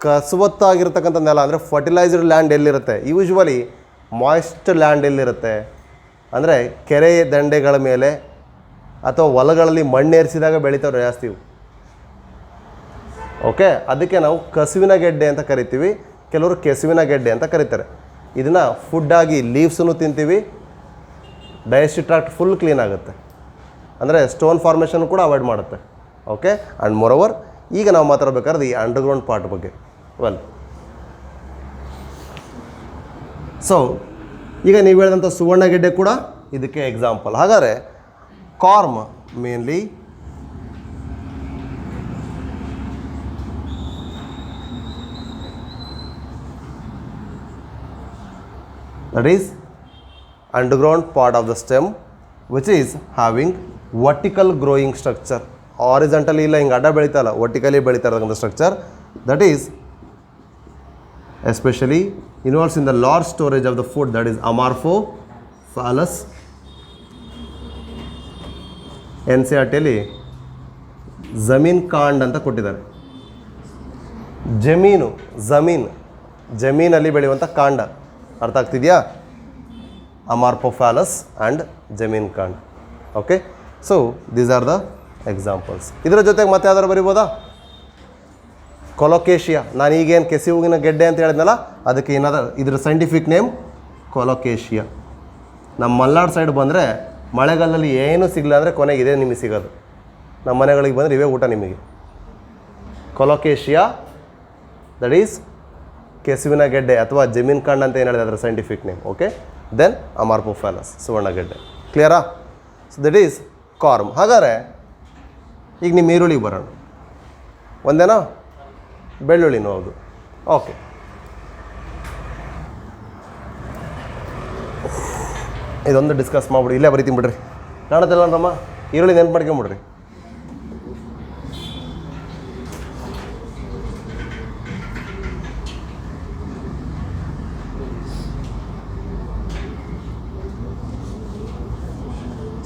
ಕಸವತ್ತಾಗಿರ್ತಕ್ಕಂಥ ನೆಲ, ಅಂದರೆ ಫರ್ಟಿಲೈಸ್ಡ್ ಲ್ಯಾಂಡ್ ಎಲ್ಲಿರುತ್ತೆ, ಯೂಶ್ವಲಿ ಮಾಯ್ಸ್ಟ್ ಲ್ಯಾಂಡ್ ಎಲ್ಲಿರುತ್ತೆ ಅಂದರೆ ಕೆರೆ ದಂಡೆಗಳ ಮೇಲೆ ಅಥವಾ ಹೊಲಗಳಲ್ಲಿ ಮಣ್ಣೇರಿಸಿದಾಗ ಬೆಳೀತಾವೆ ಜಾಸ್ತಿ ಇವು. ಓಕೆ, ಅದಕ್ಕೆ ನಾವು ಕಸುವಿನ ಗೆಡ್ಡೆ ಅಂತ ಕರಿತೀವಿ, ಕೆಲವರು ಕೆಸುವಿನ ಗೆಡ್ಡೆ ಅಂತ ಕರೀತಾರೆ. ಇದನ್ನು ಫುಡ್ಡಾಗಿ ಲೀವ್ಸನ್ನು ತಿಂತೀವಿ, ಡೈಜೆಸ್ಟಿವ್ ಟ್ರಾಕ್ಟ್ ಫುಲ್ ಕ್ಲೀನ್ ಆಗುತ್ತೆ, ಅಂದರೆ ಸ್ಟೋನ್ ಫಾರ್ಮೇಷನ್ ಕೂಡ ಅವಾಯ್ಡ್ ಮಾಡುತ್ತೆ. ಓಕೆ, ಆ್ಯಂಡ್ ಮೋರೋವರ್ ಈಗ ನಾವು ಮಾತಾಡಬೇಕಾದ್ರೆ ಈ ಅಂಡರ್ಗ್ರೌಂಡ್ ಪಾರ್ಟ್ ಬಗ್ಗೆ. ವೆಲ್, ಸೊ ಈಗ ನೀವು ಹೇಳಿದಂಥ ಸುವರ್ಣ ಗೆಡ್ಡೆ ಕೂಡ ಇದಕ್ಕೆ ಎಕ್ಸಾಂಪಲ್. ಹಾಗಾದರೆ corm mainly that is underground part of the stem which is having vertical growing structure horizontally ಇಲ್ಲ, ಹಿಂಗೆ ಅಡ್ಡ ಬೆಳೀತಲ್ಲ, ವರ್ಟಿಕಲಿ ಬೆಳೀತಾ ಇರತಕ್ಕಂಥ structure, that is especially involves in the large storage of the food, that is Amorphophallus. N C R ಟಿಯಲ್ಲಿ ಜಮೀನ್ ಕಾಂಡ್ ಅಂತ ಕೊಟ್ಟಿದ್ದಾರೆ. ಜಮೀನಲ್ಲಿ ಬೆಳೆಯುವಂಥ ಕಾಂಡ, ಅರ್ಥ ಆಗ್ತಿದೆಯಾ? Amorphophallus and zamin kand. Okay, so these are the examples. ಇದರ ಜೊತೆಗೆ ಮತ್ತೆ ಯಾವ್ದಾರು ಬರಿಬೋದಾ? ಕೊಲೊಕೇಶಿಯಾ. ನಾನು ಈಗೇನು ಕೆಸಿ ಹೂವಿನ ಗೆಡ್ಡೆ ಅಂತ ಹೇಳಿದ್ನಲ್ಲ, ಅದಕ್ಕೆ ಏನಾದ್ರು ಇದ್ರ ಸೈಂಟಿಫಿಕ್ ನೇಮ್ ಕೊಲೊಕೇಶಿಯಾ. ನಮ್ಮ ಮಲ್ನಾಡು ಸೈಡ್ ಬಂದರೆ ಮಳೆಗಾಲದಲ್ಲಿ ಏನೂ ಸಿಗಲ್ಲ ಅಂದರೆ ಕೊನೆಗೆ ಇದೇ ನಿಮಗೆ ಸಿಗೋದು. ನಮ್ಮ ಮನೆಗಳಿಗೆ ಬಂದರೆ ಇವೇ ಊಟ ನಿಮಗೆ. ಕೊಲೊಕೇಶಿಯಾ ದಟ್ ಈಸ್ ಕೆಸುವಿನ ಗೆಡ್ಡೆ ಅಥವಾ ಜಮೀನ್ ಕಾಂಡ್ ಅಂತ ಏನು ಹೇಳಿದೆ ಅದರ scientific name. Okay, then Amorphophallus ಸುವರ್ಣಗೆಡ್ಡೆ. ಕ್ಲಿಯರಾ? So that is corm. ಹಾಗಾದರೆ ಈಗ ನಿಮ್ಮ ಈರುಳ್ಳಿಗೆ ಬರೋಣ. ಒಂದೇನಾ? ಬೆಳ್ಳುಳ್ಳಿನೂ ಹೌದು. ಓಕೆ, ಇದೊಂದು ಡಿಸ್ಕಸ್ ಮಾಡಿಬಿಡಿ. ಇಲ್ಲೇ ಬರೀತೀನಿ ಬಿಡ್ರಿ, ಕಾಣುತ್ತಲ್ಲ ನಮ್ಮ ಈರುಳ್ಳಿ ನೆನ್ಪು ಮಾಡ್ಕೊಂಬಿಡ್ರಿ.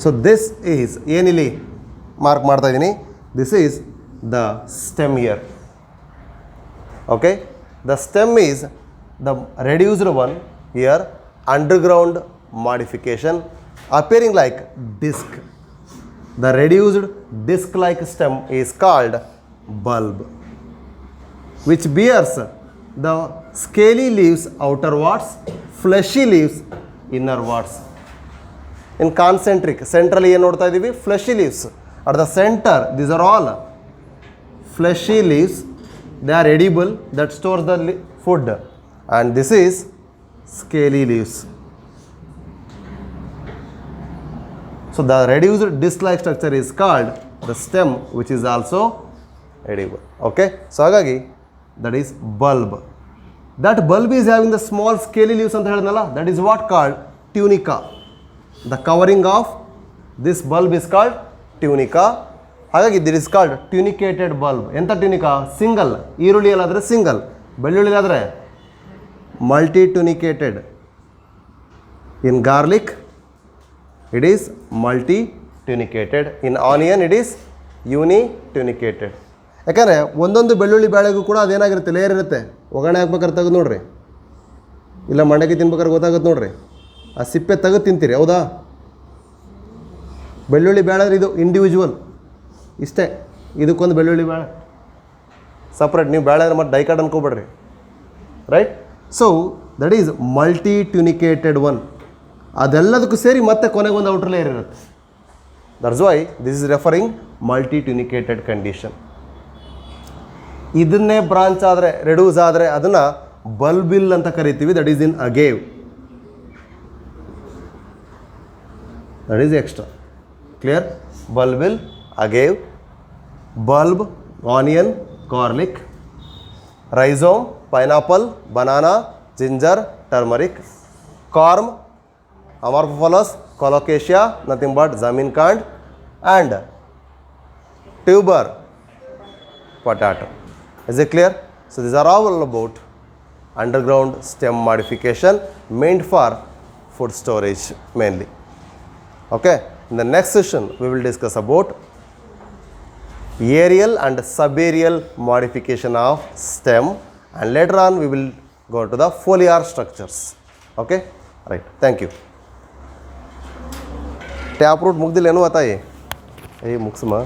ಸೊ ದಿಸ್ ಈಸ್ ಏನಿಲ್ಲಿ ಮಾರ್ಕ್ ಮಾಡ್ತಾ ಇದ್ದೀನಿ, this is the stem year. Okay, the stem is the reduced one year underground modification appearing like disc. The reduced disc-like stem is called bulb, which bears the scaly leaves outerwards, fleshy leaves innerwards. In concentric, centrally ಏನು ನೋಡ್ತಾ ಇದ್ದೀವಿ? Fleshy leaves. At the center, these are all fleshy leaves. They are edible, that stores the food. And this is scaly leaves. So the reduced disc-like structure is called the stem, which is also edible. Okay, so ಹಾಗಾಗಿ that is bulb. That bulb is having the small scaly leaves ಅಂತ ಹೇಳಿದ್ನಲ್ಲ, that is what called tunica. The covering of this bulb is called tunica. ಹಾಗಾಗಿ this is called tunicated bulb. ಎಂಥ tunica? Single. ಈರುಳ್ಳಿಯಲ್ಲಾದರೆ single, ಬೆಳ್ಳುಳ್ಳಿಲಾದರೆ multi tunicated. In garlic it is multi-tunicated. In onion it is uni-tunicated. ಯಾಕಂದರೆ ಒಂದೊಂದು ಬೆಳ್ಳುಳ್ಳಿ ಬೇಳೆಗೂ ಕೂಡ ಅದೇನಾಗಿರುತ್ತೆ, layer ಇರುತ್ತೆ. ಒಗ್ಗರಣೆ ಹಾಕ್ಬೇಕಾದ್ರೆ ತೆಗೆದು ನೋಡ್ರಿ, ಇಲ್ಲ ಮಂಡಕ್ಕಿ ತಿನ್ಬೇಕಾದ್ರೆ ಗೊತ್ತಾಗುತ್ತೆ ನೋಡ್ರಿ, ಆ ಸಿಪ್ಪೆ ತೆಗೆದು ತಿಂತೀರಿ, ಹೌದಾ? ಬೆಳ್ಳುಳ್ಳಿ ಬೇಳೆ ಇದು ಇಂಡಿವಿಜುವಲ್ ಇಷ್ಟೇ, ಇದಕ್ಕೊಂದು ಬೆಳ್ಳುಳ್ಳಿ ಬೇಳೆ ಸಪ್ರೇಟ್. ನೀವು ಬೇಳೆ ಅಂದರೆ ಮತ್ತೆ ಡೈಕಾಟ್ ಅನ್ಕೋಬೇಡ್ರಿ, right? So that is multi tunicated one. ಅದೆಲ್ಲದಕ್ಕೂ ಸೇರಿ ಮತ್ತೆ ಕೊನೆಗೆ ಒಂದು ಔಟರ್ ಲೇಯರ್ ಇರುತ್ತೆ. That's why this is referring multi tunicated condition. ಇದನ್ನೇ ಬ್ರಾಂಚ್ ಆದರೆ, ರೆಡ್ಯೂಸ್ ಆದರೆ ಅದನ್ನು ಬಲ್ಬಿಲ್ ಅಂತ ಕರಿತೀವಿ. That is in agave, that is extra. Clear? Bulbil, agave, bulb, onion, garlic, rhizome, pineapple, banana, ginger, turmeric, corm, amorphophallus, colocasia, nothing but zameen kand, and tuber, potato. Is it clear? So these are all about underground stem modification meant for food storage mainly. Okay, in the next session we will discuss about aerial and subaerial modification of stem, and later on we will go to the foliar structures. Okay, right, thank you. Tap root mugdil enu ataye, mugsma.